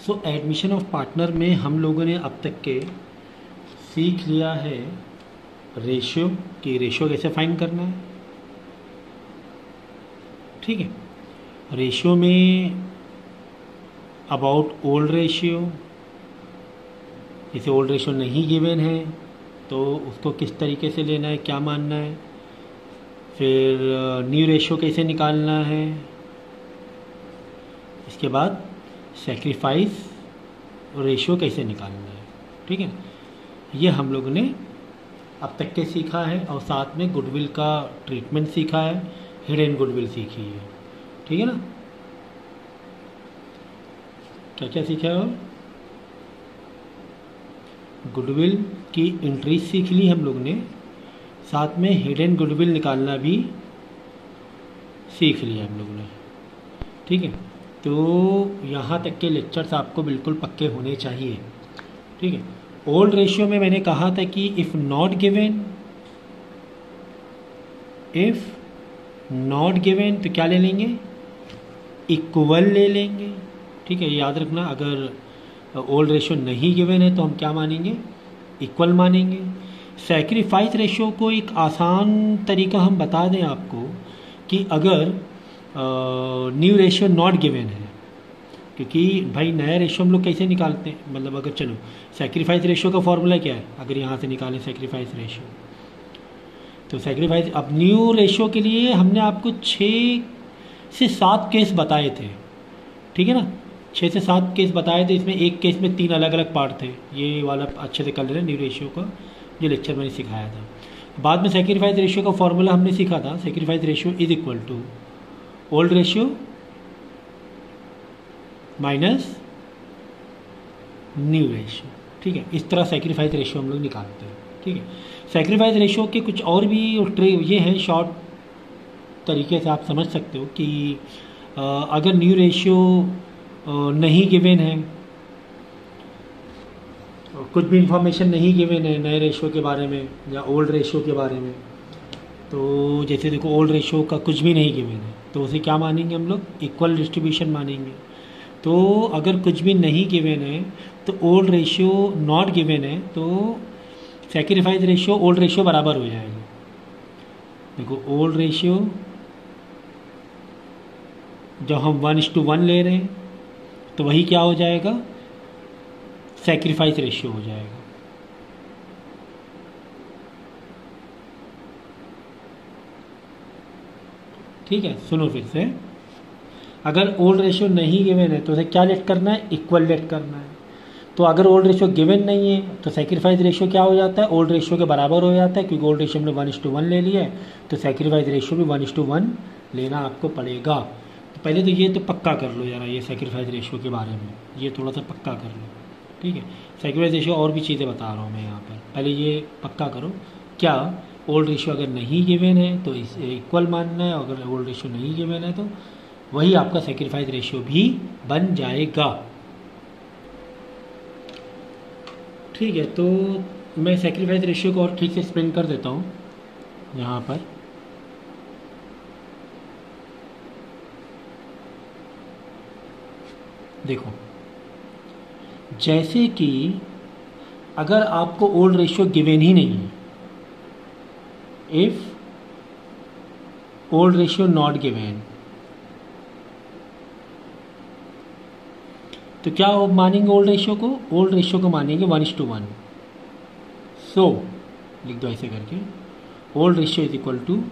So admission of partner में हम लोगों ने अब तक के सीख लिया है रेशियो कि रेशियो कैसे फाइंड करना है। ठीक है, रेशियो में अबाउट ओल्ड रेशियो, जैसे ओल्ड रेशियो नहीं गिवन है तो उसको किस तरीके से लेना है, क्या मानना है। फिर न्यू रेशियो कैसे निकालना है। इसके बाद सैक्रिफाइस रेशियो कैसे निकालना है। ठीक है, ये हम लोगों ने अब तक के सीखा है और साथ में गुडविल का ट्रीटमेंट सीखा है, हिडन गुडविल सीखी है। ठीक है ना, क्या क्या सीखा है और गुडविल की एंट्रीज सीख ली हम लोग ने, साथ में हिडन गुडविल निकालना भी सीख लिया हम लोग ने। ठीक है, तो यहाँ तक के लेक्चर्स आपको बिल्कुल पक्के होने चाहिए। ठीक है, ओल्ड रेशियो में मैंने कहा था कि इफ़ नॉट गिवन तो क्या ले लेंगे, इक्वल ले लेंगे। ठीक है, याद रखना, अगर ओल्ड रेशियो नहीं गिवन है तो हम क्या मानेंगे, इक्वल मानेंगे। सैक्रिफाइस रेशियो को एक आसान तरीका हम बता दें आपको कि अगर न्यू रेशियो नॉट गिवन है, क्योंकि भाई नया रेशियो हम लोग कैसे निकालते हैं, मतलब अगर चलो सैक्रिफाइस रेशियो का फॉर्मूला क्या है, अगर यहाँ से निकालें सैक्रिफाइस रेशियो, तो सैक्रिफाइस, अब न्यू रेशियो के लिए हमने आपको 6 से 7 केस बताए थे। ठीक है ना, 6 से 7 केस बताए थे, इसमें एक केस में 3 अलग अलग पार्ट थे। ये वाला अच्छे से कर लेना, न्यू रेशियो का जो लेक्चर मैंने सिखाया था। बाद में सैक्रिफाइस रेशियो का फॉर्मूला हमने सीखा था, sacrifice ratio is equal to old ratio minus new ratio. ठीक है, इस तरह सैक्रिफाइस रेशियो हम लोग निकालते हैं। ठीक है, सैक्रिफाइस रेशियो के कुछ और भी ये है शॉर्ट तरीके से आप समझ सकते हो कि अगर न्यू रेशियो नहीं गिवन है, कुछ भी इंफॉर्मेशन नहीं गिवन है नए रेशियो के बारे में या ओल्ड रेशियो के बारे में, तो जैसे देखो ओल्ड रेशियो का कुछ भी नहीं गिवन है तो उसे क्या मानेंगे हम लोग, इक्वल डिस्ट्रीब्यूशन मानेंगे। तो अगर कुछ भी नहीं गिवन है तो ओल्ड रेशियो नॉट गिवन है तो सैक्रिफाइस रेशियो ओल्ड रेशियो बराबर हो जाएगा। देखो ओल्ड रेशियो जब हम 1:1 ले रहे हैं तो वही क्या हो जाएगा, सैक्रिफाइस रेशियो हो जाएगा। ठीक है, सुनो फिर से, अगर ओल्ड रेशियो नहीं गिवन है तो उसे क्या लेट करना है, इक्वल लेट करना है। तो अगर ओल्ड रेशियो गिवन नहीं है तो सैक्रिफाइस रेशियो क्या हो जाता है, ओल्ड रेशियो के बराबर हो जाता है, क्योंकि ओल्ड रेशियो हमने 1:1 ले लिया है तो सैक्रिफाइस रेशियो भी 1:1 लेना आपको पड़ेगा। तो पहले तो ये तो पक्का कर लो जरा, ये सैक्रिफाइस रेशियो के बारे में ये थोड़ा सा पक्का कर लो। ठीक है, सैक्रिफाइस रेशियो और भी चीज़ें बता रहा हूँ मैं यहाँ पर, पहले ये पक्का करो, क्या ओल्ड रेशियो अगर नहीं गिवन है तो इसे इक्वल मानना है, अगर ओल्ड रेशियो नहीं गिवन है तो वही आपका सैक्रिफाइस रेशियो भी बन जाएगा। ठीक है, तो मैं सैक्रिफाइस रेशियो को और ठीक से एक्सप्लेन कर देता हूँ यहाँ पर। देखो, जैसे कि अगर आपको ओल्ड रेशियो गिवन ही नहीं है, if old ratio not given, तो क्या मानेंगे ओल्ड रेशियो को, ओल्ड रेशियो को मानेंगे 1:1। सो लिख दो ऐसे करके, old ratio is equal to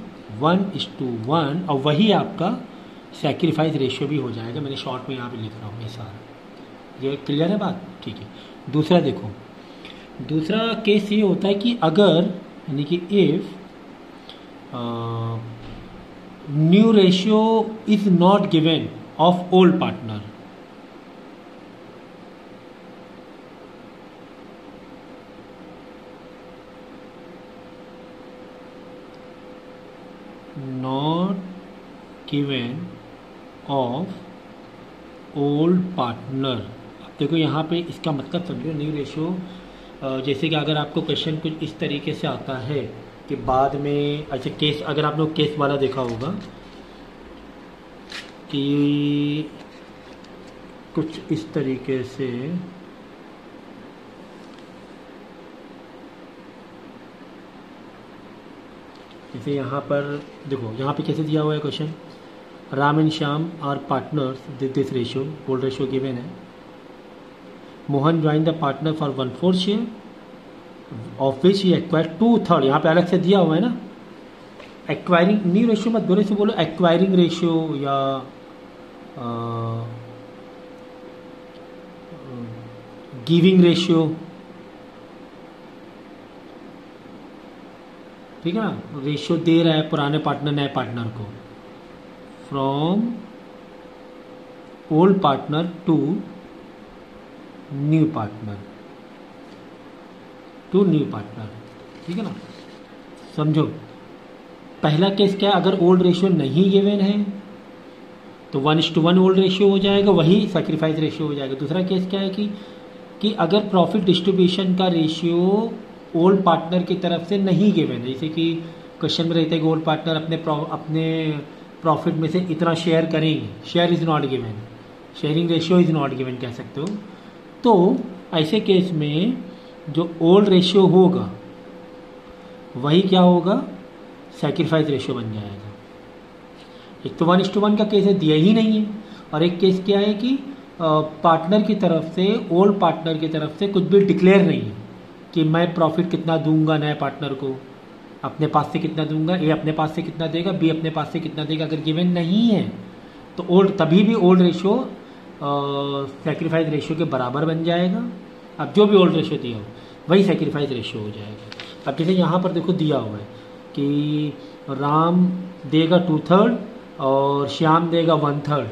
1:1 और वही आपका सैक्रिफाइस रेशियो भी हो जाएगा। मैंने शॉर्ट में यहाँ पे लिख रहा हूँ ये सारा, ये क्लियर है बात। ठीक है, दूसरा देखो, दूसरा केस ये होता है कि अगर यानी कि if new ratio is not given of old partner, not given of old partner. अब देखो यहाँ पे इसका मतलब समझो, न्यू रेशियो जैसे कि अगर आपको क्वेश्चन कुछ इस तरीके से आता है कि बाद में, अच्छा केस, अगर आप लोग केस वाला देखा होगा कि कुछ इस तरीके से जैसे यहाँ पर देखो, यहाँ पे कैसे दिया हुआ है question, Ram and Shyam are partners this ratio, old ratio given है। Mohan join the partner for 1/4 share of which he acquire 2/3, यहाँ पे अलग से दिया हुआ है ना। एक्वायरिंग न्यू रेशियो मत बोले, से बोलो एक्वायरिंग रेशियो या गिविंग रेशियो, ठीक है ना। रेशियो दे रहा है पुराने पार्टनर नए पार्टनर को, from old partner to new partner, ठीक है ना। समझो, पहला केस क्या है, अगर ओल्ड रेशियो नहीं गिवन है तो 1:1 ओल्ड रेशियो हो जाएगा, वही सैक्रिफाइस रेशियो हो जाएगा। दूसरा केस क्या है कि अगर प्रॉफिट डिस्ट्रीब्यूशन का रेशियो ओल्ड पार्टनर की तरफ से नहीं गिवन है, जैसे कि क्वेश्चन में रहता है कि ओल्ड पार्टनर अपने प्रॉफिट में से इतना शेयर करेंगे, share is not given, sharing ratio is not given कह सकते हो। तो ऐसे केस में जो ओल्ड रेशियो होगा वही क्या होगा, सैक्रिफाइस रेशियो बन जाएगा। एक तो 1:1 का केस है, दिया ही नहीं है, और एक केस क्या है कि पार्टनर की तरफ से, ओल्ड पार्टनर की तरफ से कुछ भी डिक्लेयर नहीं है कि मैं प्रॉफिट कितना दूंगा नए पार्टनर को, अपने पास से कितना दूंगा, ए अपने पास से कितना देगा, बी अपने पास से कितना देगा। अगर गिवन नहीं है तो ओल्ड, तभी भी ओल्ड रेशियो सैक्रिफाइस रेशियो के बराबर बन जाएगा। अब जो भी ओल्ड रेशियो दिया हो वही सैक्रिफाइस रेशियो हो जाएगा। अब जैसे यहाँ पर देखो दिया हुआ है कि राम देगा 2/3 और श्याम देगा 1/3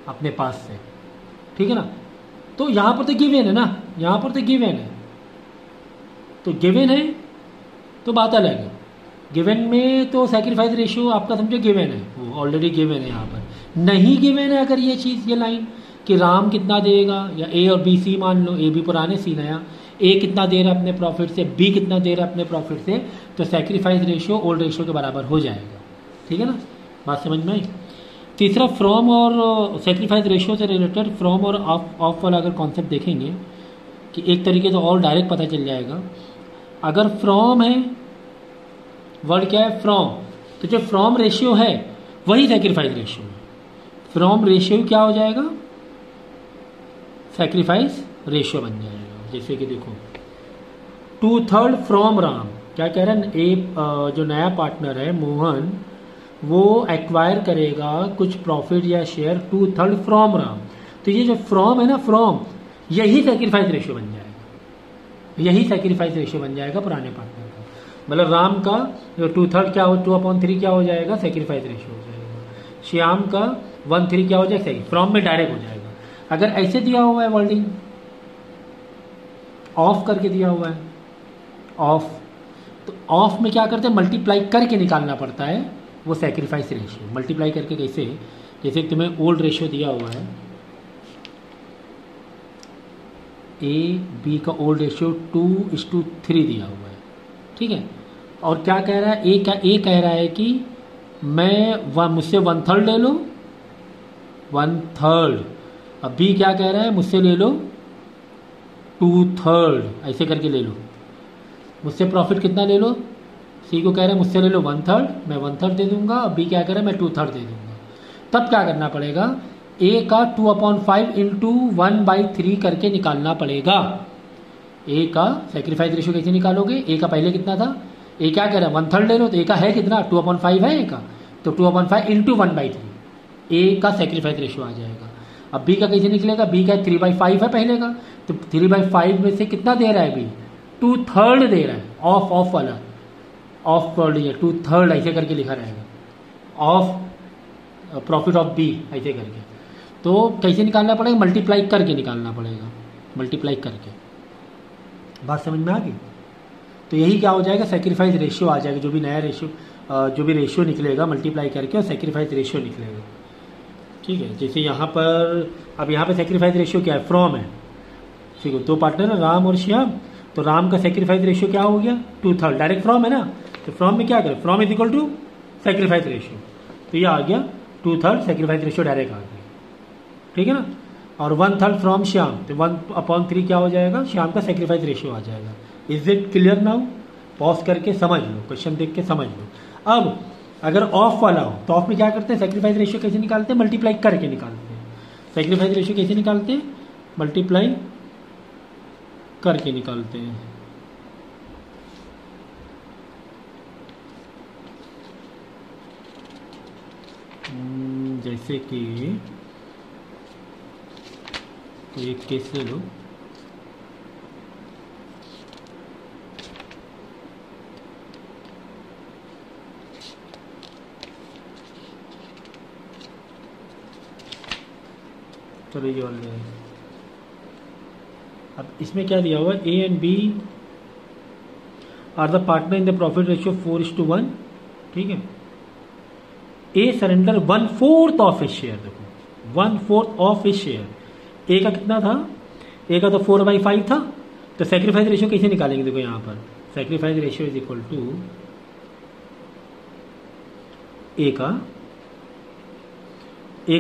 अपने पास से, ठीक है ना। तो यहाँ पर तो गिवन है ना, यहाँ पर तो गिवन है, तो गिवन है तो बात अलग है। गिवन में तो सैक्रिफाइस रेशियो आपका समझो गिवन है, वो ऑलरेडी गिवन है। यहाँ पर नहीं गिवन है अगर ये चीज़, ये लाइन कि राम कितना देगा, या ए और बी, सी मान लो, ए बी पुराने सी नया, ए कितना दे रहा है अपने प्रॉफिट से, बी कितना दे रहा है अपने प्रॉफिट से, तो सैक्रिफाइस रेशियो ओल्ड रेशियो के बराबर हो जाएगा, ठीक है ना। बात समझ में आई। तीसरा, फ्रॉम और सैक्रिफाइस रेशियो से रिलेटेड फ्रॉम और ऑफ वाला अगर कॉन्सेप्ट देखेंगे कि एक तरीके से और डायरेक्ट पता चल जाएगा। अगर फ्रॉम है, वर्ड क्या है, फ्रॉम, तो जो फ्रॉम रेशियो है वही सैक्रिफाइस रेशियो है। फ्रॉम रेशियो क्या हो जाएगा, सैक्रिफाइस रेशियो बन जाएगा। जैसे कि देखो 2/3 फ्रॉम राम, क्या कह रहा है, ए जो नया पार्टनर है मोहन, वो एक्वायर करेगा कुछ प्रॉफिट या शेयर 2/3 फ्रॉम राम। तो ये जो फ्रॉम है ना, फ्रॉम, यही सैक्रिफाइस रेशियो बन जाएगा, यही सैक्रिफाइस रेशियो बन जाएगा पुराने पार्टनर का। मतलब राम का जो 2/3 क्या हो, 2/3 क्या हो जाएगा, सैक्रिफाइस रेशियो हो जाएगा। श्याम का 1/3 क्या हो जाएगा, फ्रॉम में डायरेक्ट हो जाएगा। अगर ऐसे दिया हुआ है वर्डिंग, ऑफ करके दिया हुआ है, ऑफ, तो ऑफ में क्या करते हैं, मल्टीप्लाई करके निकालना पड़ता है वो सैक्रिफाइस रेशियो। मल्टीप्लाई करके कैसे, जैसे तुम्हें ओल्ड रेशियो दिया हुआ है, ए बी का ओल्ड रेशियो 2:3 दिया हुआ है, ठीक है। और क्या कह रहा है, ए कह रहा है कि मैं मुझसे 1/3 ले लो, 1/3। अब बी क्या कह रहा है, मुझसे ले लो 2/3, ऐसे करके ले लो। मुझसे प्रॉफिट कितना ले लो, सी को कह रहा है मुझसे ले लो 1/3, मैं 1/3 दे दूंगा। और बी क्या कह रहा है, मैं 2/3 दे दूंगा। तब क्या करना पड़ेगा, ए का 2/5 इंटू 1/3 करके निकालना पड़ेगा। ए का सैक्रिफाइस रेशियो कैसे निकालोगे, ए का पहले कितना था, ए क्या कह रहा है 1/3 ले लो, तो ए का है कितना 2/5 है ए का, तो 2/5 इंटू 1/3 ए का सैक्रिफाइस रेशियो आ जाएगा। अब बी का कैसे निकलेगा, बी का 3/5 है पहले का, तो 3/5 में से कितना दे रहा है बी, 2/3 दे रहा है। ऑफ वाला, ऑफ वर्ड है 2/3 ऐसे करके लिखा रहेगा, ऑफ प्रॉफिट ऑफ बी ऐसे करके। तो कैसे निकालना पड़ेगा, मल्टीप्लाई करके निकालना पड़ेगा, मल्टीप्लाई करके। बात समझ में आ गई। तो यही क्या हो जाएगा, सैक्रिफाइस रेशियो आ जाएगा। जो भी नया रेशियो, जो भी रेशियो निकलेगा मल्टीप्लाई करके, और सैक्रिफाइस रेशियो निकलेगा, ठीक है। जैसे यहाँ पर, अब यहाँ पे सैक्रिफाइस रेशियो क्या है, फ्रॉम है, ठीक है। दो पार्टनर है राम और श्याम, तो राम का सैक्रिफाइस रेशियो क्या हो गया 2/3, डायरेक्ट फ्रॉम है ना, तो फ्रॉम में क्या करें, from is equal to sacrifice ratio, तो ये आ गया 2/3 सैक्रिफाइस रेशियो डायरेक्ट आ गया, ठीक है ना। और 1/3 फ्रॉम श्याम, तो 1/3 क्या हो जाएगा, श्याम का सेक्रीफाइस रेशियो आ जाएगा। Is it clear now? Pause करके समझ लो, क्वेश्चन देख के समझ लो। अब अगर ऑफ वाला हो तो ऑफ में क्या करते हैं, सेक्रीफाइस रेशियो कैसे निकालते हैं, मल्टीप्लाई करके निकालते हैं। सेक्रीफाइस रेशियो कैसे निकालते हैं, मल्टीप्लाई करके निकालते हैं। जैसे कि कोई एक केस ले लो, चलो ये वाले। अब इसमें क्या दिया हुआ है, A and B are the partners in the profit ratio 4:1, ठीक है। A surrender 1/4 of his share, देखो 1/4 ऑफ हिज शेयर। ए का कितना था, ए का तो 4/5 था, तो सेक्रीफाइस रेशियो कैसे निकालेंगे, देखो यहां पर sacrifice ratio is equal to A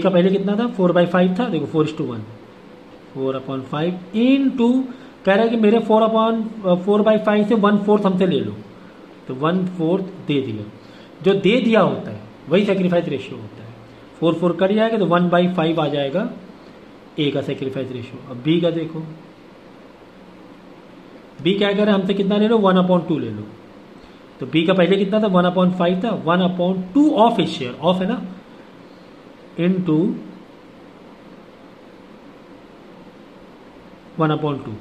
का पहले कितना था, 4/5 था, देखो 4:1, 4/5 इन टू, कह रहा है कि मेरे 4/5 से 1/4 हमसे ले लो, तो 1/4 दे दिया। जो दे दिया होता है वही सेक्रीफाइस रेशियो होता है। 4 कट जाएगा तो 1/5 आ जाएगा ए का सेक्रीफाइस रेशियो। अब बी का देखो, बी क्या कह रहा है, हमसे कितना ले लो, 1/2 ले लो। तो बी का पहले कितना था, 1/5 था, 1/2 ऑफ हिज शेयर, ऑफ है ना, इनटू 1/2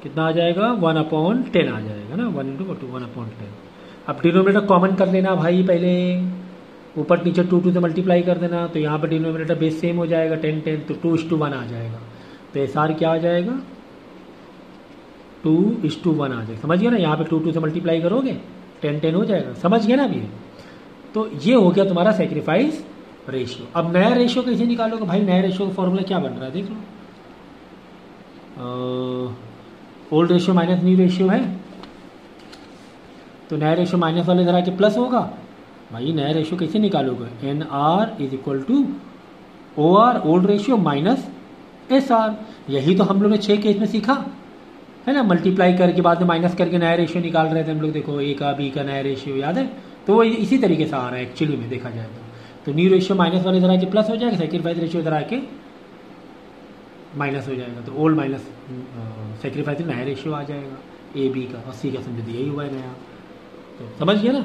कितना आ जाएगा, 1/10 आ जाएगा ना, 1 × 2 1/10। अब डिनोमिनेटर कॉमन कर लेना भाई, पहले ऊपर नीचे 2 से मल्टीप्लाई कर देना, तो यहाँ पर डिनोमिनेटर बेस सेम हो जाएगा, 10 तो 2:1 आ जाएगा। तो एस आर क्या आ जाएगा, 2:1 आ जाएगा। समझ गया ना, यहाँ पे 2 से मल्टीप्लाई करोगे 10 हो जाएगा। समझ गया ना अभी? तो ये हो गया तुम्हारा सेक्रीफाइस रेशियो। अब नया रेशियो कैसे निकालोगे भाई, नया रेशियो का फॉर्मूला क्या बन रहा है, देख लो। Old ratio minus new ratio है, तो नया रेशियो माइनस वाले इधर आके प्लस होगा। भाई नया रेशियो कैसे निकालोगे, NR is equal to OR, old ratio minus SR। यही तो हम लोग ने 6 केस में सीखा है ना, मल्टीप्लाई करके बाद में माइनस करके नया रेशियो निकाल रहे थे हम लोग। देखो ए का बी का नया रेशियो याद है, तो वो इसी तरीके से आ रहा है एक्चुअली में देखा जाए तो न्यू रेशियो माइनस वाले इधर आके प्लस हो जाएगा, सेक्रीफाइस रेशियो इधर आके माइनस हो जाएगा, तो ओल्ड माइनस सेक्रीफाइस नया रेशियो आ जाएगा ए बी का, और सी का समझ यही हुआ है नया। तो समझ गया ना,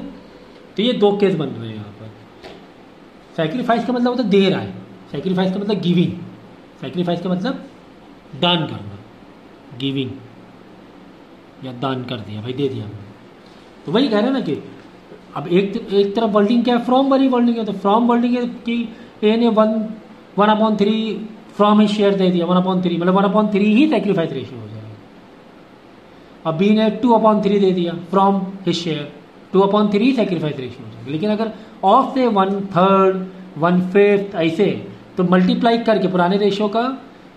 तो ये 2 केस बन रहे हैं यहाँ पर। सेक्रीफाइस का मतलब होता है दे रहा है, सेक्रीफाइस का मतलब गिविंग, सेक्रीफाइस का मतलब दान करना, गिविंग या दान कर दिया भाई, दे दिया। तो वही कह रहे हैं ना कि अब एक तरफ वर्ल्डिंग क्या है, फ्रॉम वाली वर्ल्डिंग है, तो फ्रॉम वर्ल्डिंग है कि ए ने 1/3 फ्रॉम ही शेयर दे दिया, 1/3 मतलब 1/3 ही सेक्रीफाइस रेशियो हो जाएगा। अब बी ने 2/3 दे दिया from his share, 2/3 he sacrifice ratio हो जाएगा। लेकिन अगर ऑफ से 1/3 1/5 ऐसे, तो मल्टीप्लाई करके पुराने रेशियो का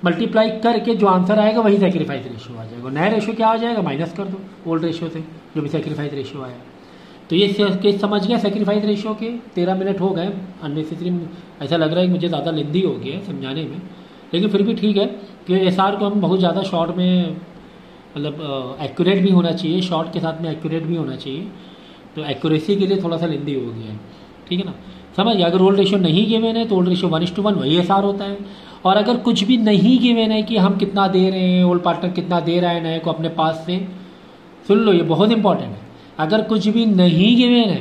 मल्टीप्लाई करके जो आंसर आएगा वही सेक्रीफाइस रेशियो आ जाएगा। नया रेशियो क्या आ जाएगा, माइनस कर दो ओल्ड रेशियो से जो भी सेक्रीफाइस रेशियो आया। तो ये केस समझ गया सेक्रीफाइस रेशियो के। 13 मिनट हो गए, अननेसेसरी ऐसा लग रहा है कि मुझे ज़्यादा लेंदी हो गया है समझाने में, लेकिन फिर भी ठीक है कि एसआर को हम बहुत ज़्यादा शॉर्ट में, मतलब एक्यूरेट भी होना चाहिए, शॉर्ट के साथ में एक्यूरेट भी होना चाहिए, तो एक्यूरेसी के लिए थोड़ा सा लेंदी हो गया है, ठीक है ना। समझ गया, अगर ओल्ड रेशियो नहीं गिवन है तो ओल्ड रेशियो 1:1 वही एसआर होता है। और अगर कुछ भी नहीं गिवन है कि हम कितना दे रहे हैं, ओल्ड पार्टनर कितना दे रहा है नए को अपने पास से, सुन लो ये बहुत इंपॉर्टेंट है। अगर कुछ भी नहीं गिवन है,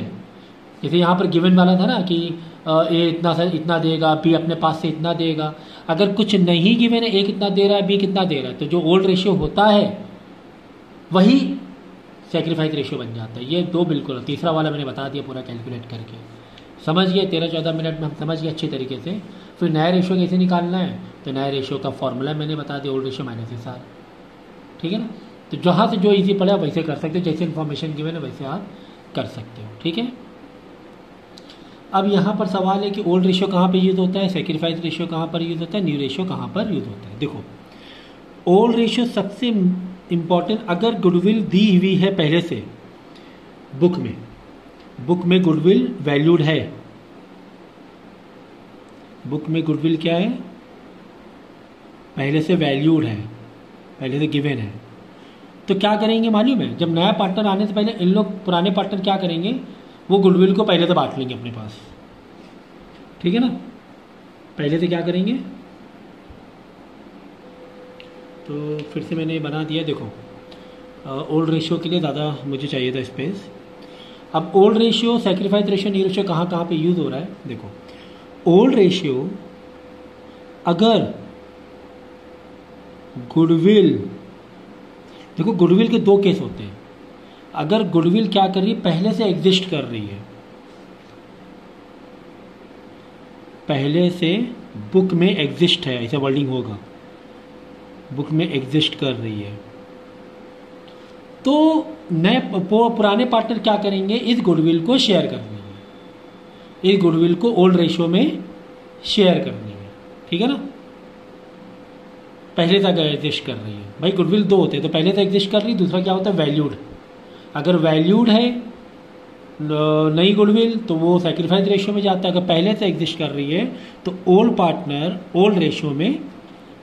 जैसे यहाँ पर गिवन वाला था ना कि ए इतना देगा, बी अपने पास से इतना देगा, अगर कुछ नहीं गिवन है, ए कितना दे रहा है, बी कितना दे रहा है, तो जो ओल्ड रेशियो होता है वही सेक्रीफाइस रेशियो बन जाता है। ये 2 बिल्कुल, तीसरा वाला मैंने बता दिया पूरा कैलकुलेट करके, समझ गए। 13-14 मिनट में हम समझ गए अच्छी तरीके से। फिर नया रेशियो कैसे निकालना है, तो नया रेशियो का फॉर्मूला मैंने बता दिया, ओल्ड रेशियो माइनस एसआर, ठीक है ना। तो जहाँ से जो इजी पड़े आप वैसे कर सकते हो, जैसे इन्फॉर्मेशन गिवन है वैसे आप कर सकते हो, ठीक है। अब यहाँ पर सवाल है कि ओल्ड रेशियो कहाँ पर यूज़ होता है, सेक्रीफाइस रेशियो कहाँ पर यूज़ होता है, न्यू रेशियो कहाँ पर यूज़ होता है। देखो ओल्ड रेशियो सबसे इम्पॉर्टेंट, अगर गुडविल दी हुई है पहले से बुक में गुडविल वैल्यूड है, बुक में गुडविल क्या है, पहले से वैल्यूड है, पहले से गिवन है, तो क्या करेंगे मालूम है, जब नया पार्टनर आने से पहले इन लोग पुराने पार्टनर क्या करेंगे, वो गुडविल को पहले से बांट लेंगे अपने पास, ठीक है ना। पहले से क्या करेंगे, तो फिर से मैंने बना दिया, देखो ओल्ड रेशियो के लिए ज़्यादा मुझे चाहिए था स्पेस। अब old ratio, sacrifice ratio, new ratio कहाँ कहाँ पे यूज़ हो रहा है, देखो ओल्ड रेशियो अगर गुडविल, देखो गुडविल के दो केस होते हैं। अगर गुडविल क्या कर रही है, पहले से एग्जिस्ट कर रही है, पहले से बुक में एग्जिस्ट है, ऐसा वर्डिंग होगा, बुक में एग्जिस्ट कर रही है, तो नए पुराने पार्टनर क्या करेंगे, इस गुडविल को शेयर कर देंगे, इस गुडविल को ओल्ड रेशियो में शेयर कर देंगे, ठीक है ना। पहले तक एग्जिस्ट कर रही है, भाई गुडविल दो होते हैं, तो पहले तक एग्जिस्ट कर रही है, दूसरा क्या होता है वैल्यूड। अगर वैल्यूड है नई गुडविल तो वो सैक्रिफाइस रेशियो में जाता है, अगर पहले से एग्जिस्ट कर रही है तो ओल्ड पार्टनर ओल्ड रेशियो में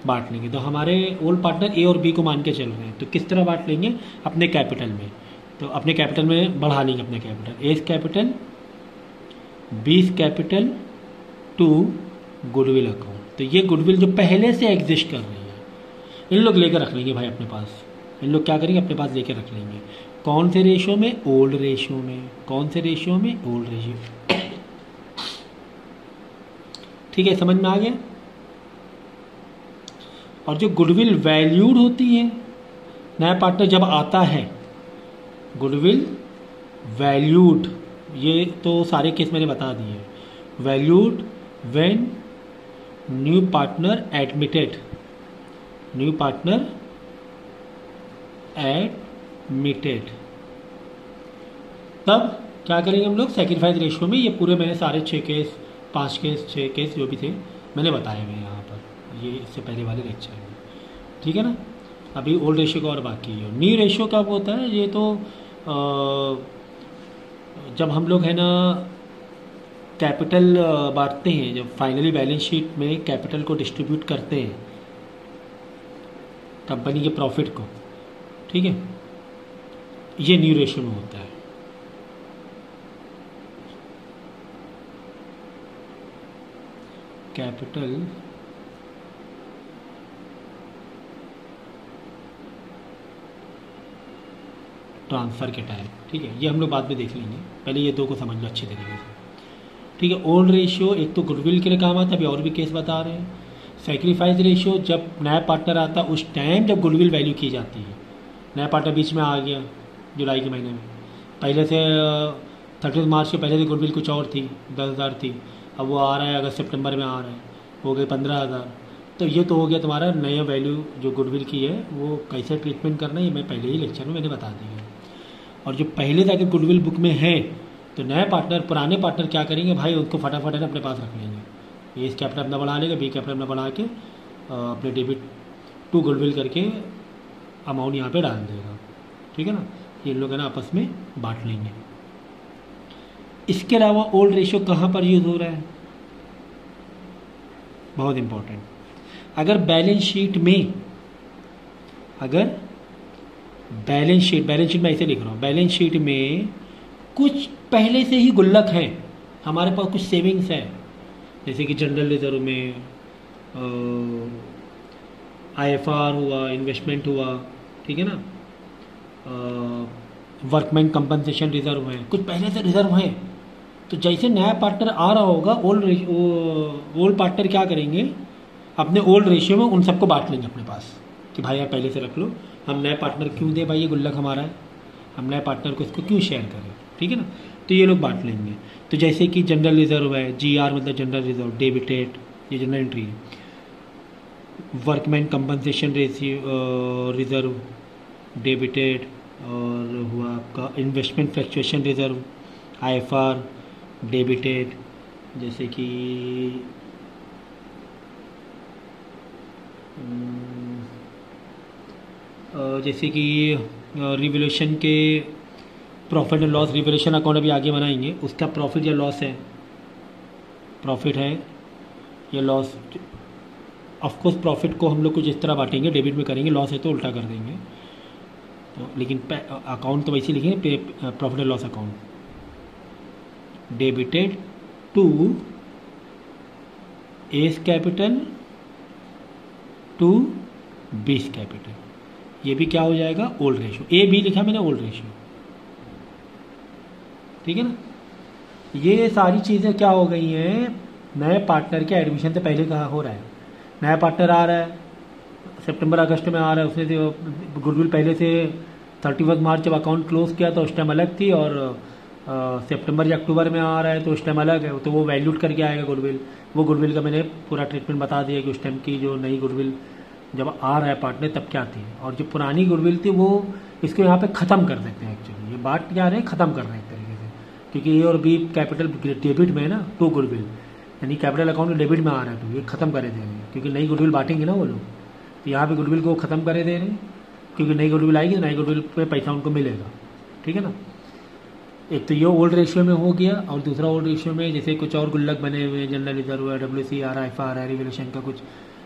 बांट लेंगे। तो हमारे ओल्ड पार्टनर ए और बी को मान के चल रहे हैं, तो किस तरह बांट लेंगे, अपने कैपिटल में, तो अपने कैपिटल में बढ़ा लेंगे अपने capital, A's capital B's capital to goodwill account. तो ये गुडविल जो पहले से एग्जिस्ट कर रही है इन लोग लेकर रख लेंगे भाई अपने पास, इन लोग क्या करेंगे अपने पास लेकर रख लेंगे, कौन से रेशियो में, ओल्ड रेशियो में, कौन से रेशियो में, ओल्ड रेशियो। ठीक है, समझ में आ गया। और जो गुडविल वैल्यूड होती है, नया पार्टनर जब आता है, गुडविल वैल्यूड, ये तो सारे केस मैंने बता दिए, valued when new partner admitted, new partner admitted, तब क्या करेंगे हम लोग सैक्रिफाइस रेशियो में। ये पूरे मैंने सारे 6 केस 5 केस 6 केस जो भी थे मैंने बताए हुए यहाँ पर, ये इससे पहले वाले लेक्चर में, ठीक है ना। अभी ओल्ड रेशियो का और बाकी है। न्यू रेशियो कब होता है, ये तो जब हम लोग है ना कैपिटल बांटते हैं, जब फाइनली बैलेंस शीट में कैपिटल को डिस्ट्रीब्यूट करते हैं कंपनी के प्रॉफिट को, ठीक है, ये न्यू रेशियो में होता है। कैपिटल ट्रांसफ़र के टाइम, ठीक है, ये हम लोग बाद में देख लेंगे, पहले ये दो को समझ लो अच्छी तरीके से, ठीक है। ओल्ड रेशियो एक तो गुडविल के लिए काम आता है, अभी और भी केस बता रहे हैं। सैक्रिफाइस रेशियो जब नया पार्टनर आता है उस टाइम जब गुडविल वैल्यू की जाती है, नया पार्टनर बीच में आ गया जुलाई के महीने में, पहले से 30 मार्च के पहले से गुडविल कुछ और थी, 10,000 थी, अब वो आ रहा है अगस्त सितंबर में आ रहा है, हो गए 15,000, तो ये तो हो गया तुम्हारा नया वैल्यू जो गुडविल की है, वो कैसे ट्रीटमेंट करना है ये मैं पहले ही लेक्चर में मैंने बता दिया है। और जो पहले से अगर गुडविल बुक में है तो नए पार्टनर पुराने पार्टनर क्या करेंगे भाई, उसको फटाफट अपने पास रख लेंगे, ए कैपिटल अपना बढ़ा लेगा, बी कैपिटल अपना बढ़ा के अपने डेबिट टू गुडविल करके अमाउंट यहाँ पे डाल देगा, ठीक है ना। ये लोग है ना आपस में बांट लेंगे। इसके अलावा ओल्ड रेशियो कहाँ पर यूज़ हो रहा है, बहुत इंपॉर्टेंट, अगर बैलेंस शीट में, अगर बैलेंस शीट में ऐसे लिख रहा हूँ, बैलेंस शीट में कुछ पहले से ही गुल्लक है, हमारे पास कुछ सेविंग्स है, जैसे कि जनरल रिजर्व में IFR हुआ, इन्वेस्टमेंट हुआ, ठीक है ना, वर्कमैन कंपनसेशन रिजर्व है, कुछ पहले से रिजर्व है। तो जैसे नया पार्टनर आ रहा होगा, ओल्ड पार्टनर क्या करेंगे, अपने ओल्ड रेशियो में उन सबको बांट लेंगे अपने पास कि भाई आप पहले से रख लो, हम नए पार्टनर क्यों दे भाई, ये गुल्लक हमारा है, हम नए पार्टनर को इसको क्यों शेयर करें, ठीक है ना। तो ये लोग बांट लेंगे। तो जैसे कि जनरल रिजर्व है, GR मतलब जनरल रिजर्व, डेबिटेड ये जनरल एंट्री है, वर्कमैन कंपनसेशन रिजर्व डेबिटेड, और हुआ आपका investment fluctuation reserve IFR debited, जैसे कि रिवोल्यूशन के profit and loss, revolution account अभी आगे बनाएंगे, उसका प्रॉफिट या लॉस है, प्रॉफिट है या लॉस, ऑफकोर्स प्रॉफिट को हम लोग कुछ इस तरह बांटेंगे, डेबिट में करेंगे, लॉस है तो उल्टा कर देंगे। तो लेकिन अकाउंट तो वैसे लिखेंगे, profit and loss account, debited to A's capital to B's capital. ये भी क्या हो जाएगा, ओल्ड रेशियो। ए बी लिखा मैंने, ओल्ड रेशियो, ठीक है ना। ये सारी चीज़ें क्या हो गई हैं, नए पार्टनर के एडमिशन से पहले कहा हो रहा है। नया पार्टनर आ रहा है, सितंबर अगस्त में आ रहा है, उसने गुडविल पहले से 31 मार्च जब अकाउंट क्लोज किया तो उस टाइम अलग थी, और सितंबर या अक्टूबर में आ रहा है तो उस टाइम अलग है, तो वो वैल्यूट करके आएगा गुडविल। वो गुडविल का मैंने पूरा ट्रीटमेंट बता दिया कि उस टाइम की जो नई गुडविल जब आ रहा है पार्टनर तब क्या थी, और जो पुरानी गुडविल थी वो इसको यहाँ पे ख़त्म कर देते हैं। एक्चुअली ये बात क्या रहे, ख़त्म कर रहे हैं एक तरीके से, क्योंकि ए और बी कैपिटल डेबिट में है ना, टू गुडविल, यानी कैपिटल अकाउंट डेबिट में आ रहा है, तो ये ख़त्म करे दे रहे हैं, क्योंकि नई गुडविल बांटेंगे ना वो लोग, तो यहाँ पे गुडविल को ख़त्म करे दे रहे हैं, क्योंकि नई गुडविल आएगी, नई गुडविल पे पैसा उनको मिलेगा, ठीक है ना। एक तो ये ओल्ड रेशियो में हो गया, और दूसरा ओल्ड रेशियो में जैसे कुछ और गुल्लक बने हुए हैं, जनरल रिजर्व है, WCR है, FR है, रिवोल्यूशन का कुछ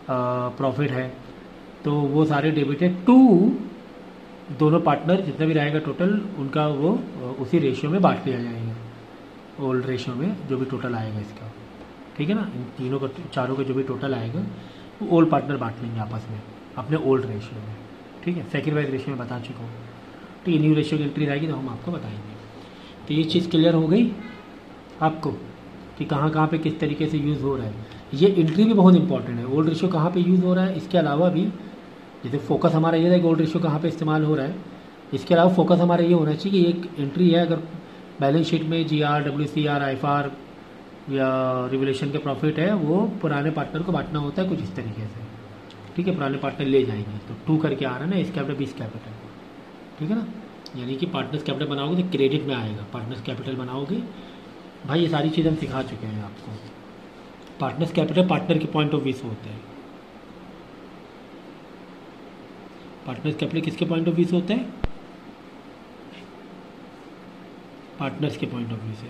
प्रॉफिट है, तो वो सारे डेबिटेड टू दोनों पार्टनर जितना भी रहेगा टोटल उनका वो उसी रेशियो में बांट लिया जाएगा, ओल्ड रेशियो में जो भी टोटल आएगा इसका, ठीक है ना। इन तीनों का, चारों का जो भी टोटल आएगा वो ओल्ड पार्टनर बांट लेंगे आपस में अपने ओल्ड रेशियो में, ठीक है। सेकेंड वाइज रेशियो में बता चुका हूँ, ठीक है। न्यू रेशियो की एंट्री रहेगी तो हम आपको बताएंगे। तो ये चीज़ क्लियर हो गई आपको कि कहाँ कहाँ पे किस तरीके से यूज़ हो रहा है। ये एंट्री भी बहुत इंपॉर्टेंट है, ओल्ड रेशियो कहाँ पे यूज़ हो रहा है। इसके अलावा भी जैसे फोकस हमारा ये है कि ओल्ड रेशियो कहाँ पे इस्तेमाल हो रहा है, इसके अलावा फोकस हमारा ये होना चाहिए कि एक एंट्री है, अगर बैलेंस शीट में GR, WCR, IFR या रिवोल्यूशन के प्रॉफिट है, वो पुराने पार्टनर को बांटना होता है कुछ इस तरीके से, ठीक है। पुराने पार्टनर ले जाएंगे तो 2 करके आ रहा है ना, इस कैपिटल 20 कैपिटल, ठीक है ना। यानी कि पार्टनर्स कैपिटल बनाओगे तो क्रेडिट में आएगा, पार्टनर्स कैपिटल बनाओगे भाई, ये सारी चीज़ हम सिखा चुके हैं आपको। पार्टनर्स कैपिटल पार्टनर के पॉइंट ऑफ व्यू से होता है, पार्टनर्स कैपिटल किसके पॉइंट ऑफ व्यू से होता है, पार्टनर्स के पॉइंट ऑफ व्यू से,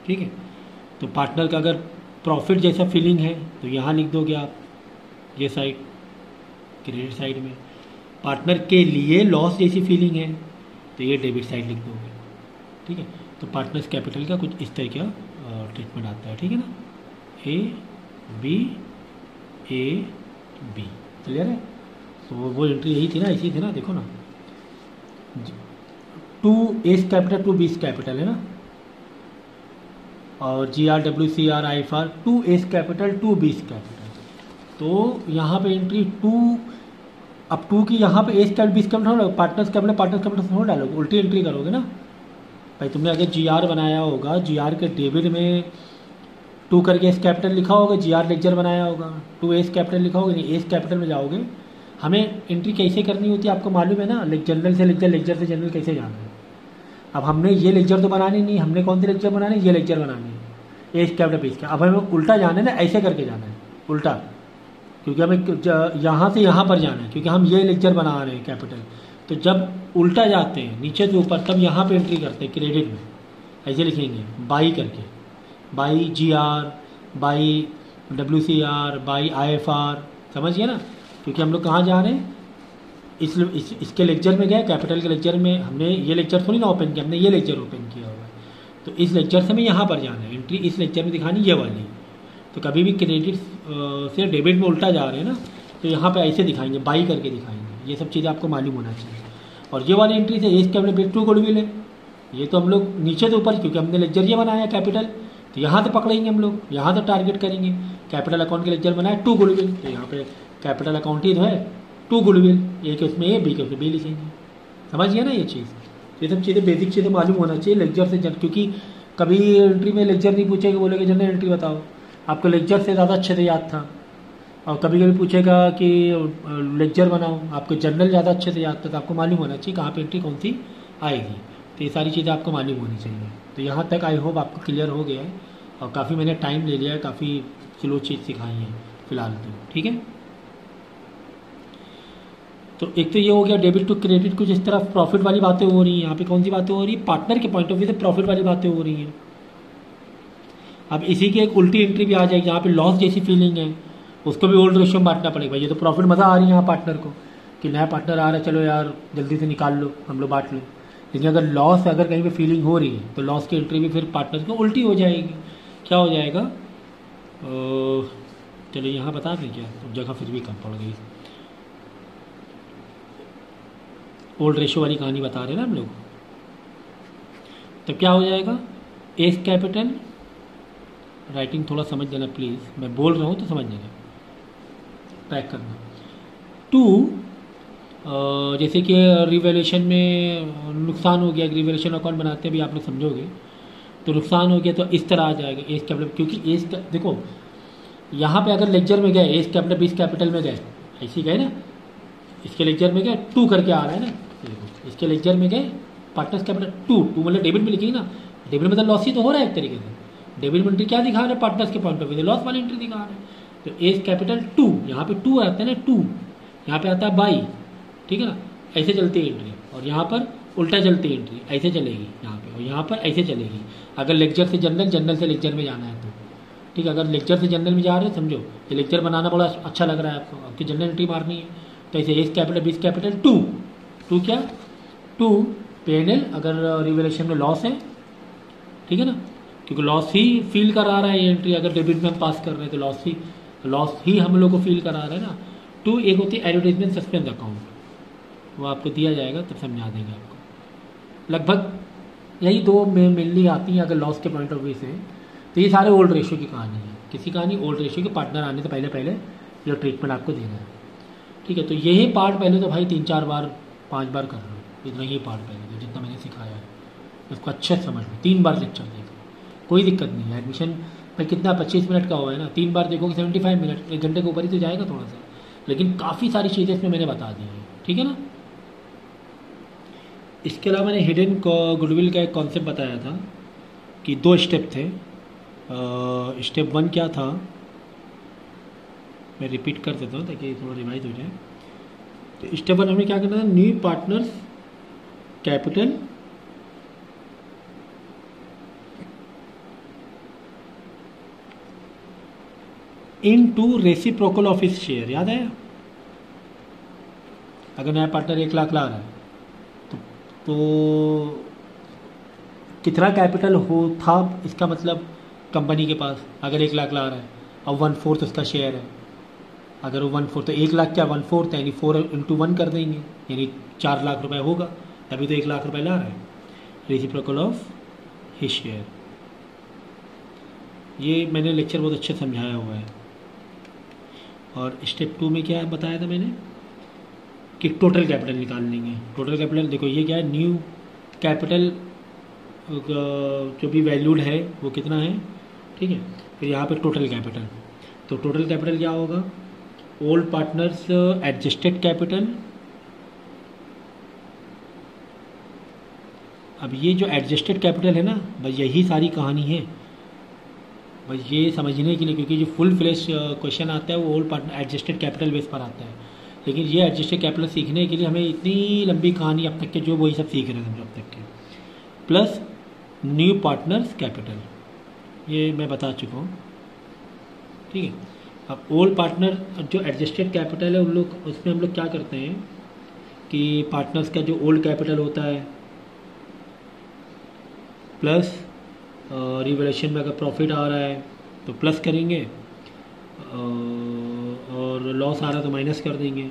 ठीक है। तो पार्टनर का अगर प्रॉफिट जैसा फीलिंग है तो यहाँ लिख दोगे आप, ये साइड क्रेडिट साइड में। पार्टनर के लिए लॉस जैसी फीलिंग है तो ये डेबिट साइड लिख दोगे, ठीक है। तो पार्टनर्स कैपिटल का कुछ इस तरह का ट्रीटमेंट आता है, ठीक है ना। A B क्लियर है। तो वो एंट्री यही थी ना, इसी थी ना, देखो ना, 2 एस कैपिटल 2 बीस कैपिटल है ना, और GR, WCR, IFR 2 S capital 2 बीस कैपिटल। तो यहाँ पे एंट्री 2, अब 2 की यहाँ पे S capital 20 capital partners capital थोड़ा डालोगे, उल्टी एंट्री करोगे ना भाई। तुमने अगर GR बनाया होगा, GR के डेबिट में 2 करके एस कैपिटल लिखा होगा, GR लेक्चर बनाया होगा, 2 एस कैपिटल लिखा होगा, नहीं एस कैपिटल में जाओगे। हमें एंट्री कैसे करनी होती है आपको मालूम है ना, जनरल से लेक्चर, लेक्चर से जनरल कैसे जाना है। अब हमने ये लेक्चर तो बनानी नहीं, हमने कौन सी लेक्चर बनानी है, ये लेक्चर बनानी है, एस कैपिटल बीस का। अब हमें उल्टा जाना है ना, ऐसे करके जाना है उल्टा, क्योंकि हमें यहाँ से यहाँ पर जाना है, क्योंकि हम ये लेक्चर बना रहे हैं कैपिटल। तो जब उल्टा जाते हैं नीचे से ऊपर, तब यहाँ पे एंट्री करते हैं क्रेडिट में, ऐसे लिखेंगे बाई करके, by GR, by WCR, by IFR, समझिए ना। क्योंकि हम लोग कहाँ जा रहे हैं, इसके लेक्चर में गए, कैपिटल के लेक्चर में। हमने ये लेक्चर थोड़ी ना ओपन किया, हमने ये लेक्चर ओपन किया हुआ है, तो इस लेक्चर से हमें यहाँ पर जाना है, एंट्री इस लेक्चर में दिखानी ये वाली। तो कभी भी क्रेडिट से डेबिट में उल्टा जा रहे हैं ना, तो यहाँ पे ऐसे दिखाएंगे, बाई करके दिखाएंगे। ये सब चीज़ें आपको मालूम होना चाहिए। और ये वाली एंट्री से एस कैपिटल 2 गुडविल है, ये तो हम लोग नीचे से ऊपर, क्योंकि हमने लेक्चर ये बनाया कैपिटल, तो यहाँ से पकड़ेंगे हम लोग, यहाँ से टारगेट करेंगे। कैपिटल अकाउंट के लेक्चर बनाया 2 गुडविल, तो यहाँ पे कैपिटल अकाउंट ही तो है 2 गुडविल, ए के उसमें A, B के उसमें B लिखेंगे। समझिए ना ये चीज़। ये सब चीज़ें बेसिक चीज़ें मालूम होना चाहिए लेक्चर से, क्योंकि कभी एंट्री में लेक्चर नहीं पूछेगा, बोलेगा जनरल एंट्री बताओ, आपको लेक्चर से ज़्यादा अच्छे से याद था। और कभी कभी पूछेगा कि लेक्चर बनाओ, आपको जनरल ज़्यादा अच्छे से याद था, तो आपको मालूम होना चाहिए कहाँ पे एंट्री कौन सी आएगी। तो ये सारी चीज़ें आपको मालूम होनी चाहिए। तो यहाँ तक आई होप आपको क्लियर हो गया है, और काफ़ी मैंने टाइम ले लिया है, काफ़ी स्लो चीज़ सिखाई है फिलहाल तो, ठीक है। तो एक तो ये हो गया डेबिट टू क्रेडिट, कुछ इस तरह प्रॉफिट वाली बातें हो रही हैं। यहाँ पे कौन सी बातें हो रही है, पार्टनर के पॉइंट ऑफ व्यू से प्रॉफिट वाली बातें हो रही हैं। अब इसी की एक उल्टी एंट्री भी आ जाएगी, जहाँ पे लॉस जैसी फीलिंग है, उसको भी ओल्ड रेशियो में बांटना पड़ेगा। ये तो प्रॉफिट मज़ा आ रही है यहाँ पार्टनर को कि नया पार्टनर आ रहा है, चलो यार जल्दी से निकाल लो, हम लोग बांट लें। लेकिन अगर लॉस अगर कहीं पे फीलिंग हो रही है तो लॉस की एंट्री भी फिर पार्टनर को उल्टी हो जाएगी। क्या हो जाएगा, चलो यहाँ बता दें क्या, तो जगह फिर भी कम पड़ गई। ओल्ड रेशियो वाली कहानी बता रहे हैं ना हम लोग। तो क्या हो जाएगा, एस कैपिटल, राइटिंग थोड़ा समझ लेना प्लीज़, मैं बोल रहा हूँ तो समझ लेना, ट्रैक करना। 2 जैसे कि रिवैल्यूएशन में नुकसान हो गया, रिवैल्यूएशन अकाउंट बनाते हैं भी आप लोग समझोगे, तो नुकसान हो गया तो इस तरह आ जाएगा एस कैपिटल, क्योंकि एस देखो यहाँ पे अगर लेक्चर में गए एस कैपिटल बीस कैपिटल में गए, ऐसे गए ना, इसके लेक्चर में गए 2 करके आ रहा है ना, देखो इसके लेक्चर में गए पार्टनर्स कैपिटल 2 मतलब डेबिट में लिखेंगे ना, डेबिट मतलब लॉस ही तो हो रहा है एक तरीके से। डेबिट में एंट्री क्या दिखा रहा है, पार्टनर्स के पॉइंट ऑफ व्यू से लॉस वाली एंट्री दिखा रहा है। तो एस कैपिटल 2, यहाँ पे 2 आता है ना, 2 यहाँ पे आता है बाई, ठीक है ना, ऐसे चलती है एंट्री, और यहाँ पर उल्टा चलती है एंट्री, ऐसे चलेगी यहाँ पे, और यहाँ पर ऐसे चलेगी। अगर लेक्चर से जनरल, जनरल से लेक्चर में जाना है तो ठीक है, अगर लेक्चर से जनरल में जा रहे हो समझो, ये लेक्चर बनाना बड़ा अच्छा लग रहा है आपको, आपकी जनरल एंट्री मारनी है, तो ऐसे एस कैपिटल बीस कैपिटल 2 क्या 2 P&L अगर रिवैल्यूएशन में लॉस है, ठीक है ना, क्योंकि लॉस ही फील करा रहा है ये एंट्री, अगर डेबिट में हम पास कर रहे हैं तो लॉस ही हम लोग को फील करा रहा है ना। 2 एक होती है एडवर्टाइजमेंट सस्पेंस अकाउंट, वो आपको दिया जाएगा तब समझा देंगे आपको। लगभग यही 2 मेनली आती हैं अगर लॉस के पॉइंट ऑफ व्यू से। तो ये सारे ओल्ड रेशियो की कहानी है, किसी कहानी ओल्ड रेशियो के पार्टनर आने से पहले जो ट्रीटमेंट आपको देना है, ठीक है। तो यही पार्ट पहले तो भाई 3-4 बार 5 बार कर लो, इतना ही पार्ट पहले तो जितना मैंने सिखाया है उसको अच्छे से समझ लो, 3 बार लेक्चर देखो, कोई दिक्कत नहीं है। एडमिशन भाई कितना 25 मिनट का हुआ है ना, 3 बार देखोगे 75 मिनट, 1 घंटे के ऊपर ही तो जाएगा थोड़ा सा, लेकिन काफ़ी सारी चीज़ें इसमें मैंने बता दी हैं, ठीक है ना। इसके अलावा मैंने हिडन गुडविल का एक कॉन्सेप्ट बताया था कि 2 स्टेप थे। स्टेप 1 क्या था, मैं रिपीट कर देता हूँ ताकि थोड़ा रिवाइज हो जाए। तो स्टेप 1 हमने क्या करना था, new partners capital into reciprocal of his share, याद है। अगर नया पार्टनर 1 लाख ला रहा है तो कितना कैपिटल हो था, इसका मतलब कंपनी के पास अगर 1 लाख ला रहा है और 1/4 उसका शेयर है, अगर वो 1/4 तो 1 लाख क्या 1/4 यानी 4 × 1 कर देंगे, यानी 4 लाख रुपए होगा, अभी तो 1 लाख रुपए ला रहा है। रेसिप्रोकल ऑफ हिज शेयर, ये मैंने लेक्चर बहुत अच्छे समझाया हुआ है। और स्टेप 2 में क्या बताया था मैंने कि टोटल कैपिटल निकाल लेंगे। टोटल कैपिटल देखो ये क्या है, न्यू कैपिटल जो भी वैल्यूड है वो कितना है, ठीक है। फिर यहाँ पे टोटल कैपिटल, तो टोटल कैपिटल क्या होगा, ओल्ड पार्टनर्स एडजस्टेड कैपिटल। अब ये जो एडजस्टेड कैपिटल है ना, बस यही सारी कहानी है, बस ये समझने के लिए, क्योंकि जो फुल फ्लेश क्वेश्चन आता है वो old partner adjusted capital base पर आता है, लेकिन ये एडजस्टेड कैपिटल सीखने के लिए हमें इतनी लंबी कहानी अब तक के जो वही सब सीख रहे हैं अब तक के, प्लस न्यू पार्टनर्स कैपिटल, ये मैं बता चुका हूँ, ठीक है। अब ओल्ड पार्टनर जो एडजस्टेड कैपिटल है उन लोग, उसमें हम लोग क्या करते हैं कि पार्टनर्स का जो ओल्ड कैपिटल होता है प्लस रिवैल्यूएशन में अगर प्रॉफिट आ रहा है तो प्लस करेंगे, और लॉस आ रहा है तो माइनस कर देंगे,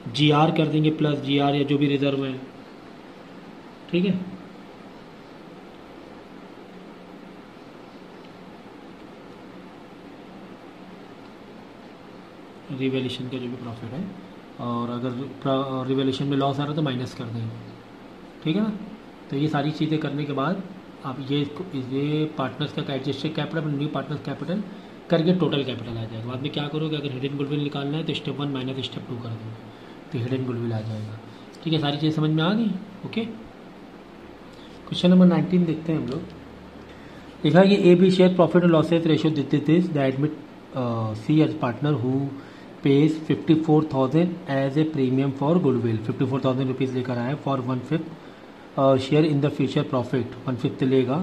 जीआर कर देंगे प्लस जीआर या जो भी रिजर्व है, ठीक है। रिवैल्यूएशन का जो भी प्रॉफिट है, और अगर रिवैल्यूएशन में लॉस आ रहा है तो माइनस कर देंगे, ठीक है ना। तो ये सारी चीज़ें करने के बाद आप ये पार्टनर्स का adjusted capital new partners capital करके टोटल कैपिटल आ जाएगा। बाद में क्या करोगे, अगर हिडन गुडविल निकालना है तो स्टेप 1 माइनस स्टेप 2 कर दोगे तो हिडन गुडविल आ जाएगा, ठीक है। सारी चीज़ें समझ में आ गई, ओके। क्वेश्चन नंबर 19 देखते हैं हम लोग। लिखा है कि A B share profit and losses ratio this the admit C as partner who pays 54,000 as a premium for goodwill. 54,000 rupees लेकर आया for 1/5 share in the future profit, 1/5 लेगा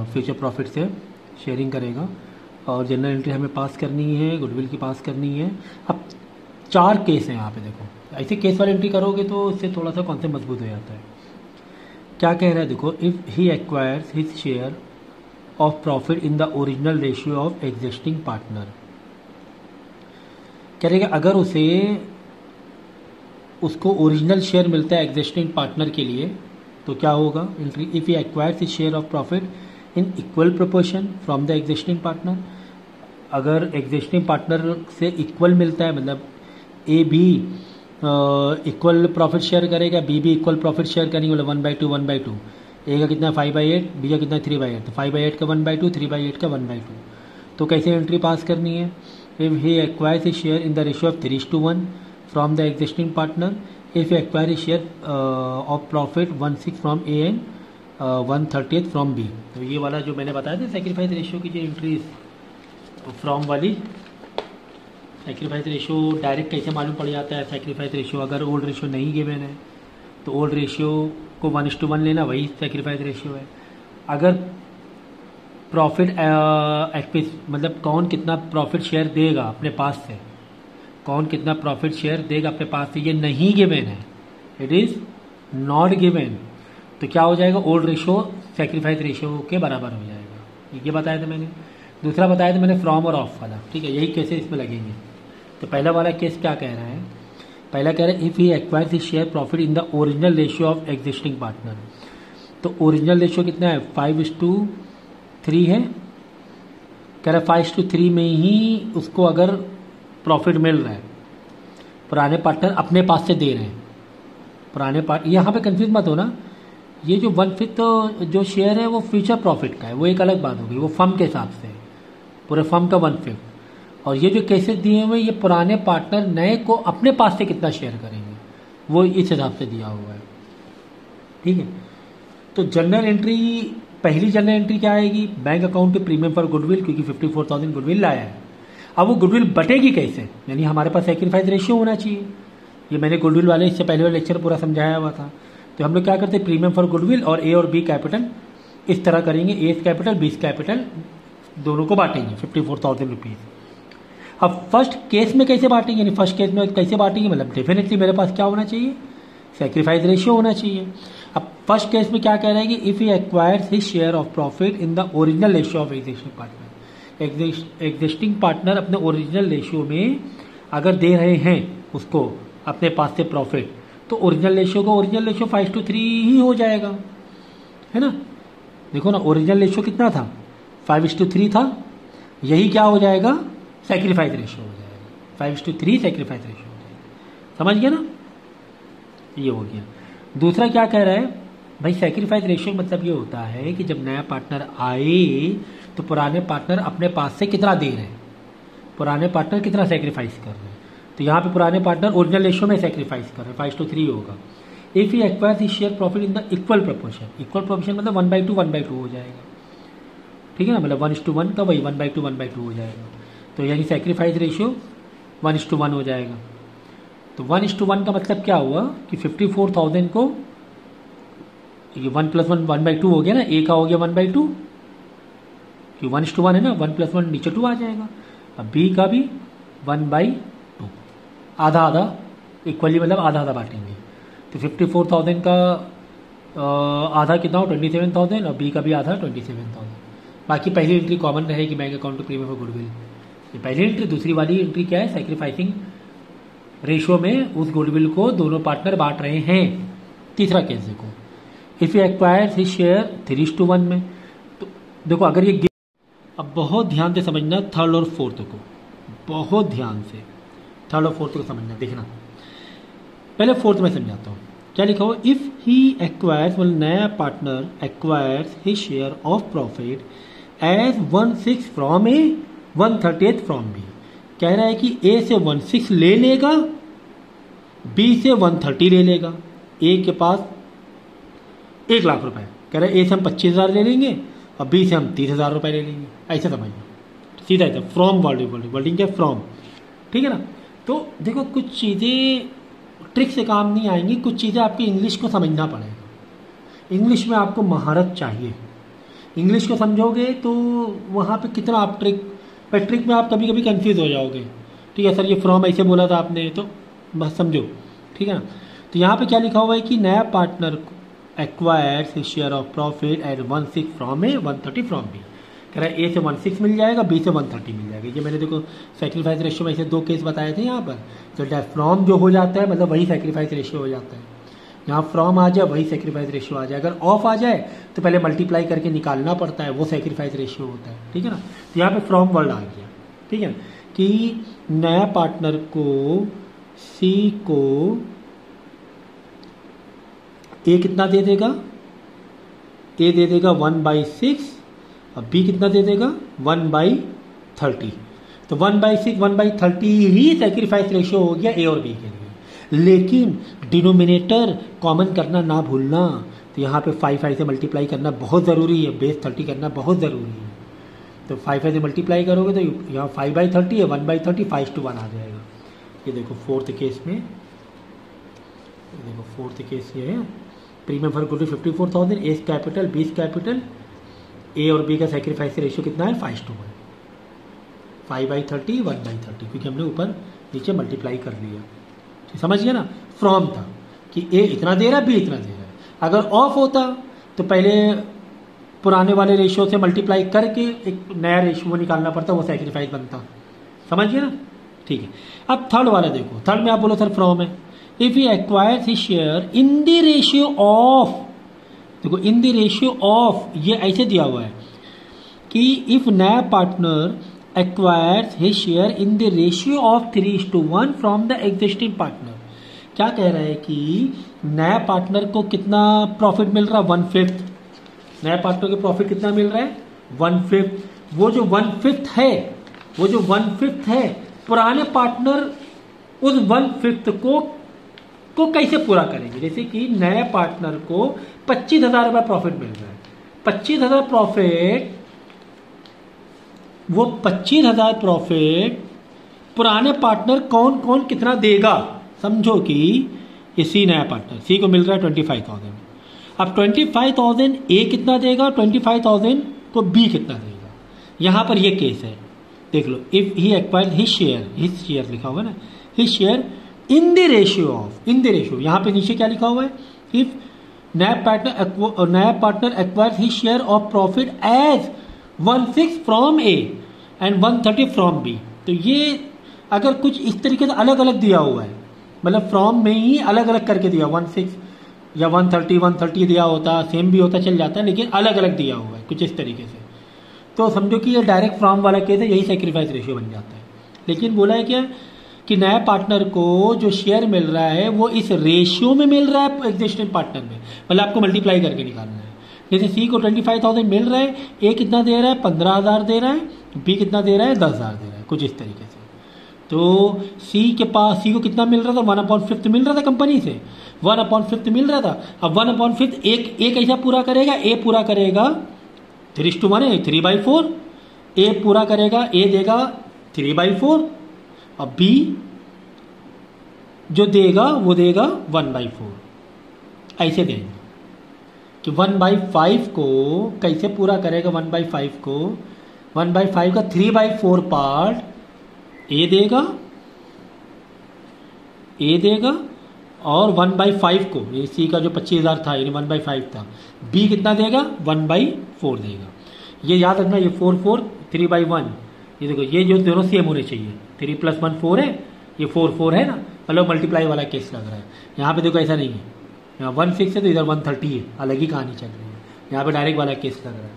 फ्यूचर प्रॉफिट से शेयरिंग करेगा। और जनरल एंट्री हमें पास करनी है, goodwill की पास करनी है। अब 4 केस हैं यहाँ पे, देखो ऐसे केस वाली एंट्री करोगे तो इससे थोड़ा सा कॉन्सेप्ट मजबूत हो जाता है। क्या कह रहा है देखो, if he acquires his share of profit in the original ratio of existing partner, कह रहे अगर उसको ओरिजिनल शेयर मिलता है एग्जिस्टिंग पार्टनर के लिए तो क्या होगा entry, if he acquires his share of profit in equal proportion from the existing partner, अगर एग्जिस्टिंग पार्टनर से इक्वल मिलता है, मतलब A B equal profit share करेगा, बी भी इक्वल प्रॉफिट शेयर करेंगे, मतलब 1/2 1/2, ए का कितना 5/8, बी का कितना 3/8, तो 5/8 का 1/2, 3/8 का 1/2। तो कैसे एंट्री पास करनी है, if he acquires his share in the ratio of 3:1 from the existing partner, if he acquire his share of profit 1/6 from A and 1/30 from B. तो ये वाला जो मैंने बताया था सेक्रीफाइस रेशियो की जो एंट्री फ्रॉम वाली, सेक्रीफाइस रेशियो डायरेक्ट कैसे मालूम पड़ जाता है। सेक्रीफाइस रेशियो अगर ओल्ड रेशियो नहीं गिवन है तो ओल्ड रेशियो को 1:1 लेना, वही सेक्रीफाइस रेशियो है। अगर प्रॉफिट मतलब कौन कितना प्रॉफिट शेयर देगा अपने पास से, कौन कितना प्रॉफिट शेयर देगा अपने पास से, ये नहीं गिवन है, इट इज़ नॉट गिवन, तो क्या हो जाएगा, ओल्ड रेशियो सेक्रीफाइस रेशियो के बराबर हो जाएगा। ये बताया था मैंने। दूसरा बताया था मैंने फ्रॉम और ऑफ वाला, ठीक है, यही केसेस इसमें लगेंगे। तो पहला वाला केस क्या कह रहा है, पहला कह रहा है if he acquires his share profit in the original ratio of existing partner, तो ओरिजिनल रेशियो कितना है 5:3 है, कह रहा है 5:3 में ही उसको अगर प्रॉफिट मिल रहा है, पुराने पार्टनर अपने पास से दे रहे हैं, पुराने पार्ट, यहाँ पे कंफ्यूज मत होना, ये जो 1/5 जो शेयर है वो फ्यूचर प्रॉफिट का है, वो एक अलग बात होगी, वो फर्म के हिसाब से पूरे फर्म का 1/5, और ये जो केसेस दिए हुए ये पुराने पार्टनर नए को अपने पास से कितना शेयर करेंगे वो इस हिसाब से दिया हुआ है, ठीक है। तो जनरल एंट्री, पहली जनरल एंट्री क्या आएगी, bank account to premium for goodwill, क्योंकि 54,000 गुडविल लाया है। अब वो गुडविल बटेगी कैसे, यानी हमारे पास सेक्रीफाइस रेशियो होना चाहिए, ये मैंने गुडविल वाले इससे पहले वाले लेक्चर पूरा समझाया हुआ था। तो हम लोग क्या करते हैं, प्रीमियम फॉर गुडविल और ए और बी कैपिटल इस तरह करेंगे, ए कैपिटल बी कैपिटल दोनों को बांटेंगे 54,000 रुपीज़। अब फर्स्ट केस में कैसे बांटेंगे, यानी फर्स्ट केस में कैसे बांटेंगे, मतलब डेफिनेटली मेरे पास क्या होना चाहिए, सेक्रीफाइस रेशियो होना चाहिए। अब फर्स्ट केस में क्या कह रहा है कि if he acquires his share of profit in the original ratio of existing partner, existing partner अपने ओरिजिनल रेशियो में अगर दे रहे हैं उसको अपने पास से प्रॉफिट, तो ओरिजिनल रेशियो को ओरिजिनल रेशियो 5:3 ही हो जाएगा, है ना। देखो ना, ओरिजिनल रेशियो कितना था 5:3 था, यही क्या हो जाएगा, सेक्रीफाइस रेशियो हो जाएगा, 5:3 सेक्रीफाइस रेशियो हो जाएगा, समझ गया ना, ये हो गया। दूसरा क्या कह रहा है भाई, सेक्रीफाइस रेशियो मतलब ये होता है कि जब नया पार्टनर आए तो पुराने पार्टनर अपने पास से कितना दे रहे हैं, पुराने पार्टनर कितना सेक्रीफाइस कर रहे हैं, तो यहाँ पे पुराने पार्टनर ओरिजिनल रेशियो में सेक्रीफाइस कर रहे हैं, 5:3 होगा। If he acquires his share profit in the equal proportion, equal proportion मतलब 1/2 1/2 हो जाएगा, ठीक है ना, मतलब 1:1 का वही 1/2 1/2 हो जाएगा, तो यानी सेक्रीफाइस रेशियो 1:1 हो जाएगा। तो 1:1 का मतलब क्या हुआ कि 54,000 को ये 1 + 1 1/2 हो गया ना, ए का हो गया 1/2, कि 1:1 है ना, 1 + 1 नीचे 2 आ जाएगा। अब बी का भी 1/2, आधा आधा इक्वली, मतलब आधा आधा बांटेंगे, तो 54,000 का आधा कितना हो 27,000, और बी का भी आधा 27,000। बाकी पहली एंट्री कॉमन रहेगी, bank account to premium for goodwill, ये पहली एंट्री। दूसरी वाली एंट्री क्या है, सेक्रीफाइसिंग रेशियो में उस गुडविल को दोनों पार्टनर बांट रहे हैं। तीसरा केस देखो, if you acquires his share 3:1 में, तो देखो अगर ये, अब बहुत ध्यान से समझना थर्ड और फोर्थ को, बहुत ध्यान से थर्ड और फोर्थ को समझना, देखना। पहले फोर्थ में समझाता हूँ, क्या लिखा हो, इफ़ ही एक्वायर्स, मतलब नया partner acquires his share of profit as 1/6 from A 1/30 from B, कह रहा है कि ए से 1/6 ले लेगा, बी से 1/30 ले लेगा। ए के पास 1 लाख रुपए, कह रहा है ए से हम 25,000 ले लेंगे और बी से हम 30,000 रुपये ले लेंगे, ऐसे समझना, सीधा ऐसा फ्रॉम वर्डिंग क्या, फ्रॉम, ठीक है ना। तो देखो कुछ चीज़ें ट्रिक से काम नहीं आएंगी, कुछ चीज़ें आपकी इंग्लिश को समझना पड़ेगा, इंग्लिश में आपको महारत चाहिए, इंग्लिश को समझोगे तो वहाँ पे कितना आप ट्रिक पर ट्रिक में आप कभी कभी कंफ्यूज हो जाओगे। ठीक है सर, ये फ्रॉम ऐसे बोला था आपने, तो बस समझो। ठीक है ना। तो यहाँ पे क्या लिखा हुआ है कि नया partner acquires his share of profit at 1/6 from A 1/30 from B. कह रहा है ए से 1/6 मिल जाएगा, बी से 1/30 मिल जाएगा। ये मैंने देखो सेक्रीफाइस रेशियो में ऐसे 2 केस बताए थे यहाँ पर। तो फ्रॉम जो हो जाता है मतलब वही सेक्रीफाइस रेशियो हो जाता है। यहाँ फ्रॉम आ जाए वही सेक्रीफाइस रेशियो आ जाए। अगर ऑफ आ जाए तो पहले मल्टीप्लाई करके निकालना पड़ता है, वो सेक्रीफाइस रेशियो होता है। ठीक है ना। तो यहाँ पे फ्रॉम वर्ड आ गया। ठीक है कि नया पार्टनर को सी को ए कितना दे देगा, ए दे देगा 1/6 और बी कितना दे देगा 1/30। तो 1/6 1/30 ही सेक्रीफाइस रेशियो हो गया ए और बी के लिए। लेकिन डिनोमिनेटर कॉमन करना ना भूलना। तो यहाँ पे 5 से मल्टीप्लाई करना बहुत ज़रूरी है, बेस 30 करना बहुत ज़रूरी है। तो 5 से मल्टीप्लाई करोगे तो यहाँ 5/30 है, 1/30 5:1 आ जाएगा। ये देखो फोर्थ केस में, देखो फोर्थ केस ये है premium for good 54,000, A capital B capital, A और बी का सेक्रीफाइस रेशियो कितना है 5:1, 5/30 1/30, क्योंकि हमने ऊपर नीचे मल्टीप्लाई कर लिया। समझ गया ना। फ्रॉम था कि ए इतना दे रहा है, बी इतना दे रहा है। अगर ऑफ होता तो पहले पुराने वाले रेशियो से मल्टीप्लाई करके एक नया रेशियो निकालना पड़ता, वो सेक्रीफाइस बनता। समझ गया ना। ठीक है। अब थर्ड वाला देखो, थर्ड में आप बोलो सर फ्रॉम है। If he acquires his share in the ratio of, देखो इन द रेशियो ऑफ ये ऐसे दिया हुआ है कि इफ नया partner acquires his share in the ratio of 3:1 from the existing partner. क्या कह रहा है कि नया पार्टनर को कितना प्रॉफिट मिल रहा है 1/5। नया पार्टनर को प्रॉफिट कितना मिल रहा है 1/5। वो जो 1/5 है, वो जो 1/5 है पुराने पार्टनर उस 1/5 को कैसे पूरा करेंगे। जैसे कि नए पार्टनर को 25,000 रुपये प्रॉफिट मिल रहा है, 25,000 प्रॉफिट, वो 25,000 प्रॉफिट पुराने पार्टनर कौन कौन कितना देगा। समझो कि ये सी नया पार्टनर, सी को मिल रहा है 25,000। अब 25,000 ए कितना देगा, 25,000 को बी कितना देगा। यहां पर ये केस है, देख लो। If he acquired his share लिखा हुआ है ना, his share in the ratio of, in the ratio, यहां पे नीचे क्या लिखा हुआ है, इफ नया partner acquired his share of profit as 1/6 from A and 1/30 from B. तो ये अगर कुछ इस तरीके से अलग अलग दिया हुआ है, मतलब फ्रॉम में ही अलग अलग करके दिया, 1/6 या 130 दिया होता, सेम भी होता चल जाता है, लेकिन अलग अलग दिया हुआ है कुछ इस तरीके से, तो समझो कि ये डायरेक्ट फ्रॉम वाला केस है, यही सेक्रीफाइस रेशियो बन जाता है। लेकिन बोला है क्या कि नया पार्टनर को जो शेयर मिल रहा है वो इस रेशियो में मिल रहा है एग्जिस्टिंग पार्टनर में, मतलब आपको मल्टीप्लाई करके निकालना है। जैसे सी को 25,000 मिल रहा है, ए कितना दे रहा है 15,000 दे रहा है, बी कितना दे रहा है 10,000 दे रहा है, कुछ इस तरीके से। तो सी के पास, सी को कितना मिल रहा था 1/5 मिल रहा था कंपनी से, 1/5 मिल रहा था। अब 1/5 एक ऐसा पूरा करेगा, ए पूरा करेगा 3:1 है 3/4, ए पूरा करेगा, ए देगा 3/4 और बी जो देगा वो देगा 1/4। ऐसे देंगे कि 1/5 को कैसे पूरा करेगा, 1/5 को 1/5 का 3/4 पार्ट ए देगा और 1/5 को, ये सी का जो 25,000 था यानी 1/5 था, बी कितना देगा 1/4 देगा। ये याद रखना, ये 4 3/1, ये देखो ये जो दोनों सेम होने चाहिए, 3 + 1 4 है, ये 4 है ना, मतलब मल्टीप्लाई वाला केस लग रहा है। यहाँ पे देखो ऐसा नहीं है, यहाँ 1/6 है तो इधर 1/30 है, अलग ही कहानी चल रही है। यहाँ पे डायरेक्ट वाला केस लग रहा है,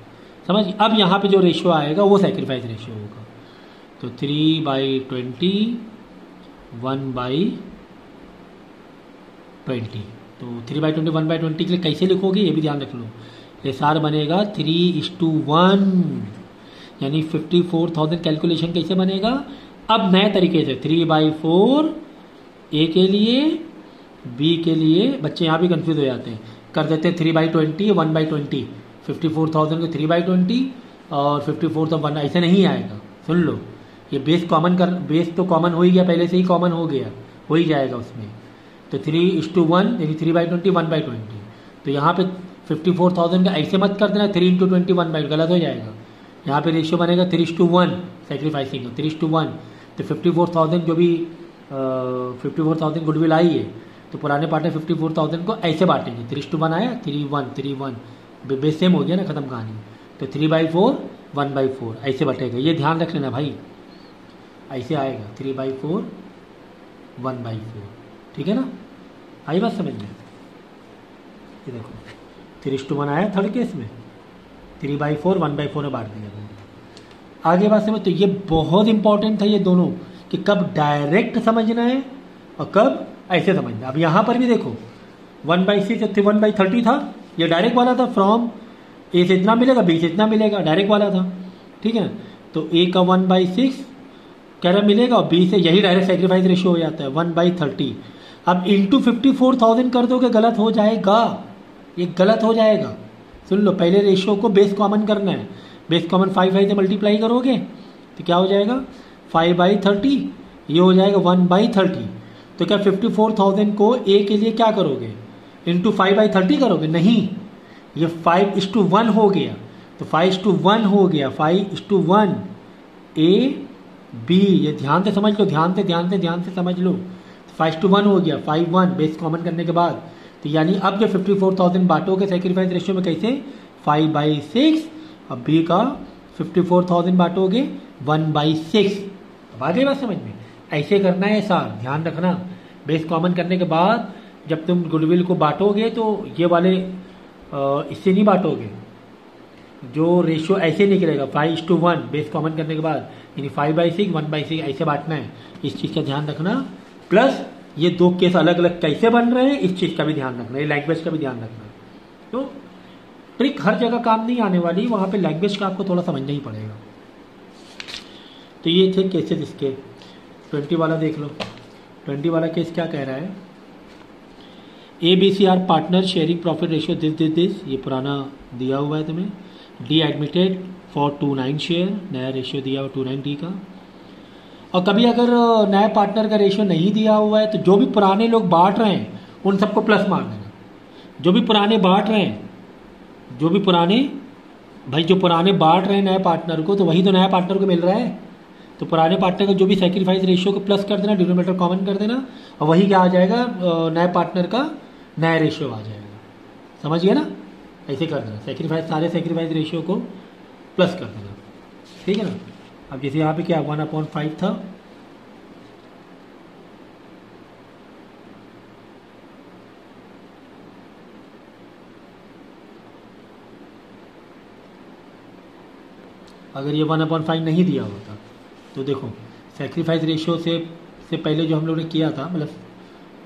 समझ। अब यहाँ पे जो रेशियो आएगा वो सेक्रीफाइस रेशियो होगा। तो 3/20 1/20, तो 3/20 1/20 के लिए कैसे लिखोगे ये भी ध्यान रख लो। एसआर बनेगा 3:1, यानी 54,000 कैलकुलेशन कैसे बनेगा अब नए तरीके से, 3/4 ए के लिए, बी के लिए। बच्चे यहाँ भी कंफ्यूज हो जाते हैं, कर देते हैं 3/20 1/20, 54,000 को 3/20 और 54 तो 1, ऐसे नहीं आएगा। सुन लो, ये बेस तो कॉमन हो ही गया, पहले से ही कॉमन हो गया, हो ही जाएगा उसमें। तो 3:1 यानी 3/20 1/20। तो यहाँ पे 54,000 का ऐसे मत कर देना 3 × 20 1/20, गलत हो जाएगा। यहाँ पे रेशियो बनेगा 3:1 सेक्रीफाइसिंग का 3:1। तो 54,000 जो भी 54,000 गुडविल आई है तो पुराने पार्टनर 54,000 को ऐसे बांटेंगे 3:1 आया 3:1 बेस सेम हो गया ना, खत्म कहानी। तो 3/4 1/4 ऐसे बटेगा, ये ध्यान रख लेना भाई, ऐसे आएगा 3/4 1/4, ठीक है ना। आई बात समझ में? ये देखो 3:1 आया थर्ड केस में, 3/4 1/4 में बांट दिया। आगे बात समझ। तो ये बहुत इंपॉर्टेंट था ये दोनों, कि कब डायरेक्ट समझना है और कब ऐसे समझना। अब यहाँ पर भी देखो 1/6 1/30 था, ये डायरेक्ट वाला था, फ्रॉम ए से इतना मिलेगा बी से इतना मिलेगा, डायरेक्ट वाला था, ठीक है। तो ए का 1/6 कह रहा मिलेगा और बी से यही डायरेक्ट सेक्रीफाइस रेशियो हो जाता है 1/30। अब इंटू 54,000 कर दोगे गलत हो जाएगा, ये गलत हो जाएगा। सुन लो, पहले रेशियो को बेस कॉमन करना है, बेस कॉमन 5 से मल्टीप्लाई करोगे तो क्या हो जाएगा 5/30, ये हो जाएगा 1/30। तो क्या 54,000 को ए के लिए क्या करोगे इंटू 5/30 करोगे? नहीं, ये 5:1 हो गया, तो 5:1 हो गया, 5:1 ए बी। ये ध्यान से समझ लो, ध्यान से समझ लो। 5:1 हो गया, 5:1 बेस कॉमन करने के बाद। तो यानी अब जो 54,000 बांटोगे सेक्रीफाइस रेशियो में कैसे 5/6, अब बी का 54,000 बांटोगे 1/6। अब आ गई बात समझ में? ऐसे करना है सार, ध्यान रखना। बेस कॉमन करने के बाद जब तुम गुडविल को बांटोगे तो ये वाले इससे नहीं बांटोगे, जो रेशियो ऐसे निकलेगा 5:1 बेस कॉमन करने के बाद, यानी 5/6 1/6 ऐसे बांटना है। इस चीज़ का ध्यान रखना। प्लस ये दो केस अलग अलग कैसे बन रहे हैं इस चीज़ का भी ध्यान रखना, ये लैंग्वेज का भी ध्यान रखना। तो ट्रिक हर जगह काम नहीं आने वाली, वहाँ पे लैंग्वेज का आपको थोड़ा समझना ही पड़ेगा। तो ये थे केसेस इसके। 20 वाला देख लो। 20 वाला केस क्या कह रहा है, ABC are partner sharing profit ratio this, ये पुराना दिया हुआ है तुम्हें। डी एडमिटेड फॉर 29 शेयर, नया रेशियो दिया हुआ 29D का। और कभी अगर नया पार्टनर का रेशियो नहीं दिया हुआ है तो जो भी पुराने लोग बांट रहे हैं उन सबको प्लस मार देना। जो भी पुराने बांट रहे हैं, जो भी पुराने भाई जो पुराने बांट रहे हैं नए पार्टनर को, तो वही तो नया पार्टनर को मिल रहा है। तो पुराने पार्टनर का जो भी सेक्रीफाइस रेशियो को प्लस कर देना, डिनोमिनेटर कॉमन कर देना, और वही क्या आ जाएगा नए पार्टनर का नया रेशियो आ जाएगा। समझ गया ना? ऐसे कर देना, सेक्रीफाइस सारे सेक्रीफाइस रेशियो को प्लस कर देना, ठीक है ना। अब जैसे यहाँ पे क्या 1/5 था, अगर ये 1/5 नहीं दिया होता तो देखो सेक्रीफाइस रेशियो से पहले जो हम लोगों ने किया था, मतलब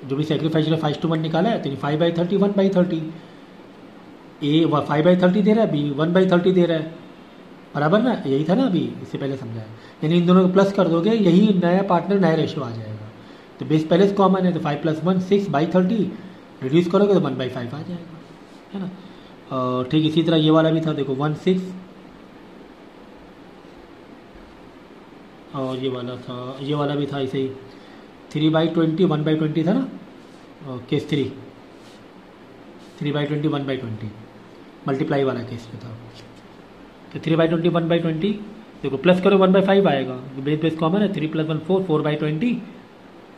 जो भी सेक्रीफाइस रेशियो 5:1 निकाला है, तो 5/30 1/30, ए 5/30 दे रहा है, बी 1/30 दे रहा है, बराबर ना, यही था ना अभी इससे पहले समझाया। यानी इन दोनों को प्लस कर दोगे, यही नया पार्टनर नया रेशियो आ जाएगा। तो बेस पहले से कॉमन है, तो 5 + 1 6/30, रिड्यूस करोगे तो 1/5 आ जाएगा, है ना। और ठीक इसी तरह ये वाला भी था, देखो 1 6, और ये वाला भी था ऐसे ही 3/20 1/20 था ना, और केस 3/20 1/20 मल्टीप्लाई वाला केस में था। तो 3/20 1/20 देखो प्लस करो 1/5 आएगा, बेस कॉमन है, 3 + 1 4 4/20,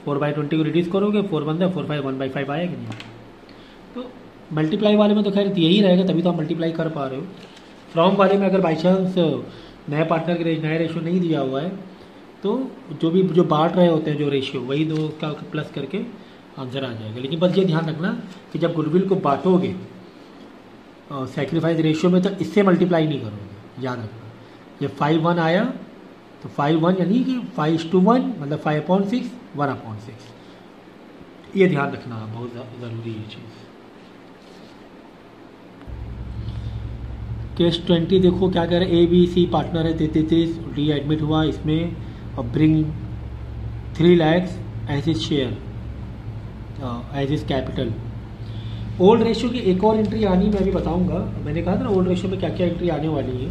4/20 को रिड्यूस करोगे 4 बनता है 4 5 1/5 आएगा नहीं। तो मल्टीप्लाई वाले में तो खैर यही रहेगा, तभी तो आप मल्टीप्लाई कर पा रहे हो। फ्रॉम वाले में अगर बाई चांस नए पार्टनर के नया रेशियो नहीं दिया हुआ है तो जो बांट रहे होते हैं जो रेशियो, वही दो का प्लस करके आंसर आ जाएगा। लेकिन बस ये ध्यान रखना कि जब गुडविल को बांटोगे सेक्रीफाइस रेशियो में तो इससे मल्टीप्लाई नहीं करोगे, याद रखना। ये 5/1 आया तो 5/1 यानी कि 5:1 मतलब 5/6 1/6, ये ध्यान रखना बहुत ज़रूरी है चीज़। केस 20 देखो क्या कह रहे हैं, ABC पार्टनर है 33, डी एडमिट हुआ इसमें, और bring 3 lakhs as is share as is capital. Old ratio की एक और एंट्री आनी मैं अभी बताऊंगा। मैंने कहा था ना ओल्ड रेशियो में क्या क्या एंट्री आने वाली है,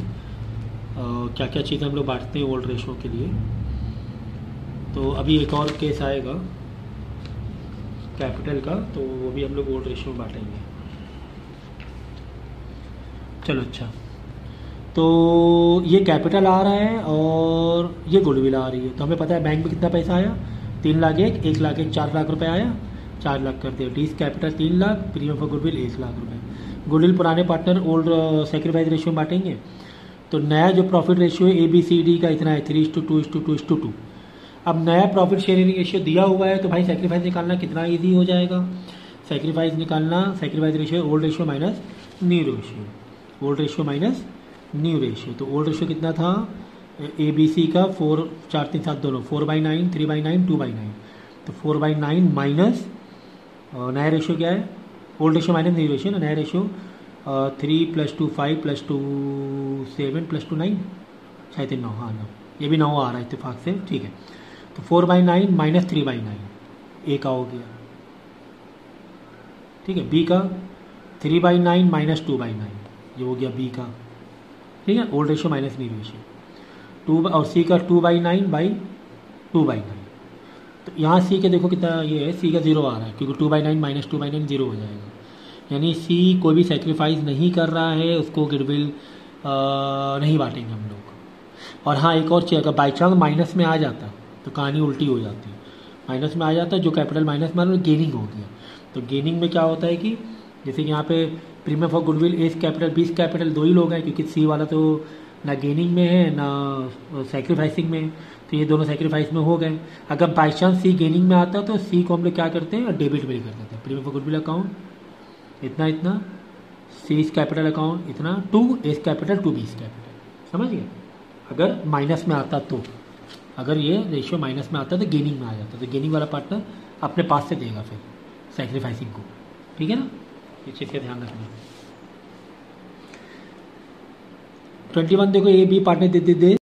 क्या क्या चीज़ें हम लोग बांटते हैं ओल्ड रेशियो के लिए। तो अभी एक और केस आएगा कैपिटल का, तो वो भी हम लोग ओल्ड रेशियो में बांटेंगे। चलो अच्छा, तो ये कैपिटल आ रहा है और ये गुडविल आ रही है। तो हमें पता है बैंक में कितना पैसा आया, 3 लाख 1 लाख 4 लाख रुपए आया, 4 लाख करते हैं। डीज capital 3 lakh, premium for goodwill 1 lakh रुपए। गुडविल पुराने पार्टनर ओल्ड सेक्रीफाइस रेशियो में बांटेंगे। तो नया जो प्रॉफिट रेशियो है ABCD का इतना है 3:2:2:2। अब नया प्रॉफिट शेयरिंग रेशियो दिया हुआ है तो भाई सेक्रीफाइस निकालना कितना ईजी हो जाएगा। सेक्रीफाइस निकालना, sacrifice ratio old ratio minus new ratio, old ratio minus new ratio. तो ओल्ड रेशियो कितना था ABC का 4 4 3 7 दोनों 4/9 3/9 2/9। तो 4/9 माइनस नया रेशियो क्या है, old ratio minus new ratio ना, नया रेशियो 3 + 2 5 + 2 7 + 2 9, शायद 9, हाँ 9, ये भी 9 आ रहा है इत्तेफाक से, ठीक है। तो 4/9 माइनस 3/9 A का हो गया, ठीक है। B का 3/9 माइनस 2/9 ये हो गया B का, ठीक है। Old ratio minus new ratio 2 और C का 2/9/2/9। तो यहाँ C के देखो कितना ये है, C का 0 आ रहा है क्योंकि 2/9 माइनस 2/9 0 हो जाएगा। यानी C कोई भी सेक्रीफाइस नहीं कर रहा है, उसको गुडविल नहीं बांटेंगे हम लोग। और हाँ एक और चीज़, अगर बाई चांस माइनस में आ जाता तो कहानी उल्टी हो जाती है। माइनस में आ जाता है जो कैपिटल माइनस में गेनिंग हो गया। तो गेनिंग में क्या होता है कि जैसे कि यहाँ पे premium for goodwill S capital B's capital 2 ही लोग हैं क्योंकि C वाला तो ना गेनिंग में है ना सेक्रीफाइसिंग में, तो ये दोनों सेक्रीफाइस में हो गए। अगर बाई चांस C गेनिंग में आता तो C को हम लोग क्या करते हैं, डेबिट में कर देते हैं। प्रीमियम फॉर गुडविल अकाउंट इतना इतना, C कैपिटल अकाउंट इतना, to A's capital to B's capital, समझ गए। अगर माइनस में आता तो, अगर ये रेशियो माइनस में आता तो गेनिंग में आ जाता, तो गेनिंग वाला पार्टनर अपने पास से देगा फिर सेक्रीफाइसिंग को, ठीक है ना। इस चीज़ का ध्यान रखना। 21 देखो A B पार्टनर दे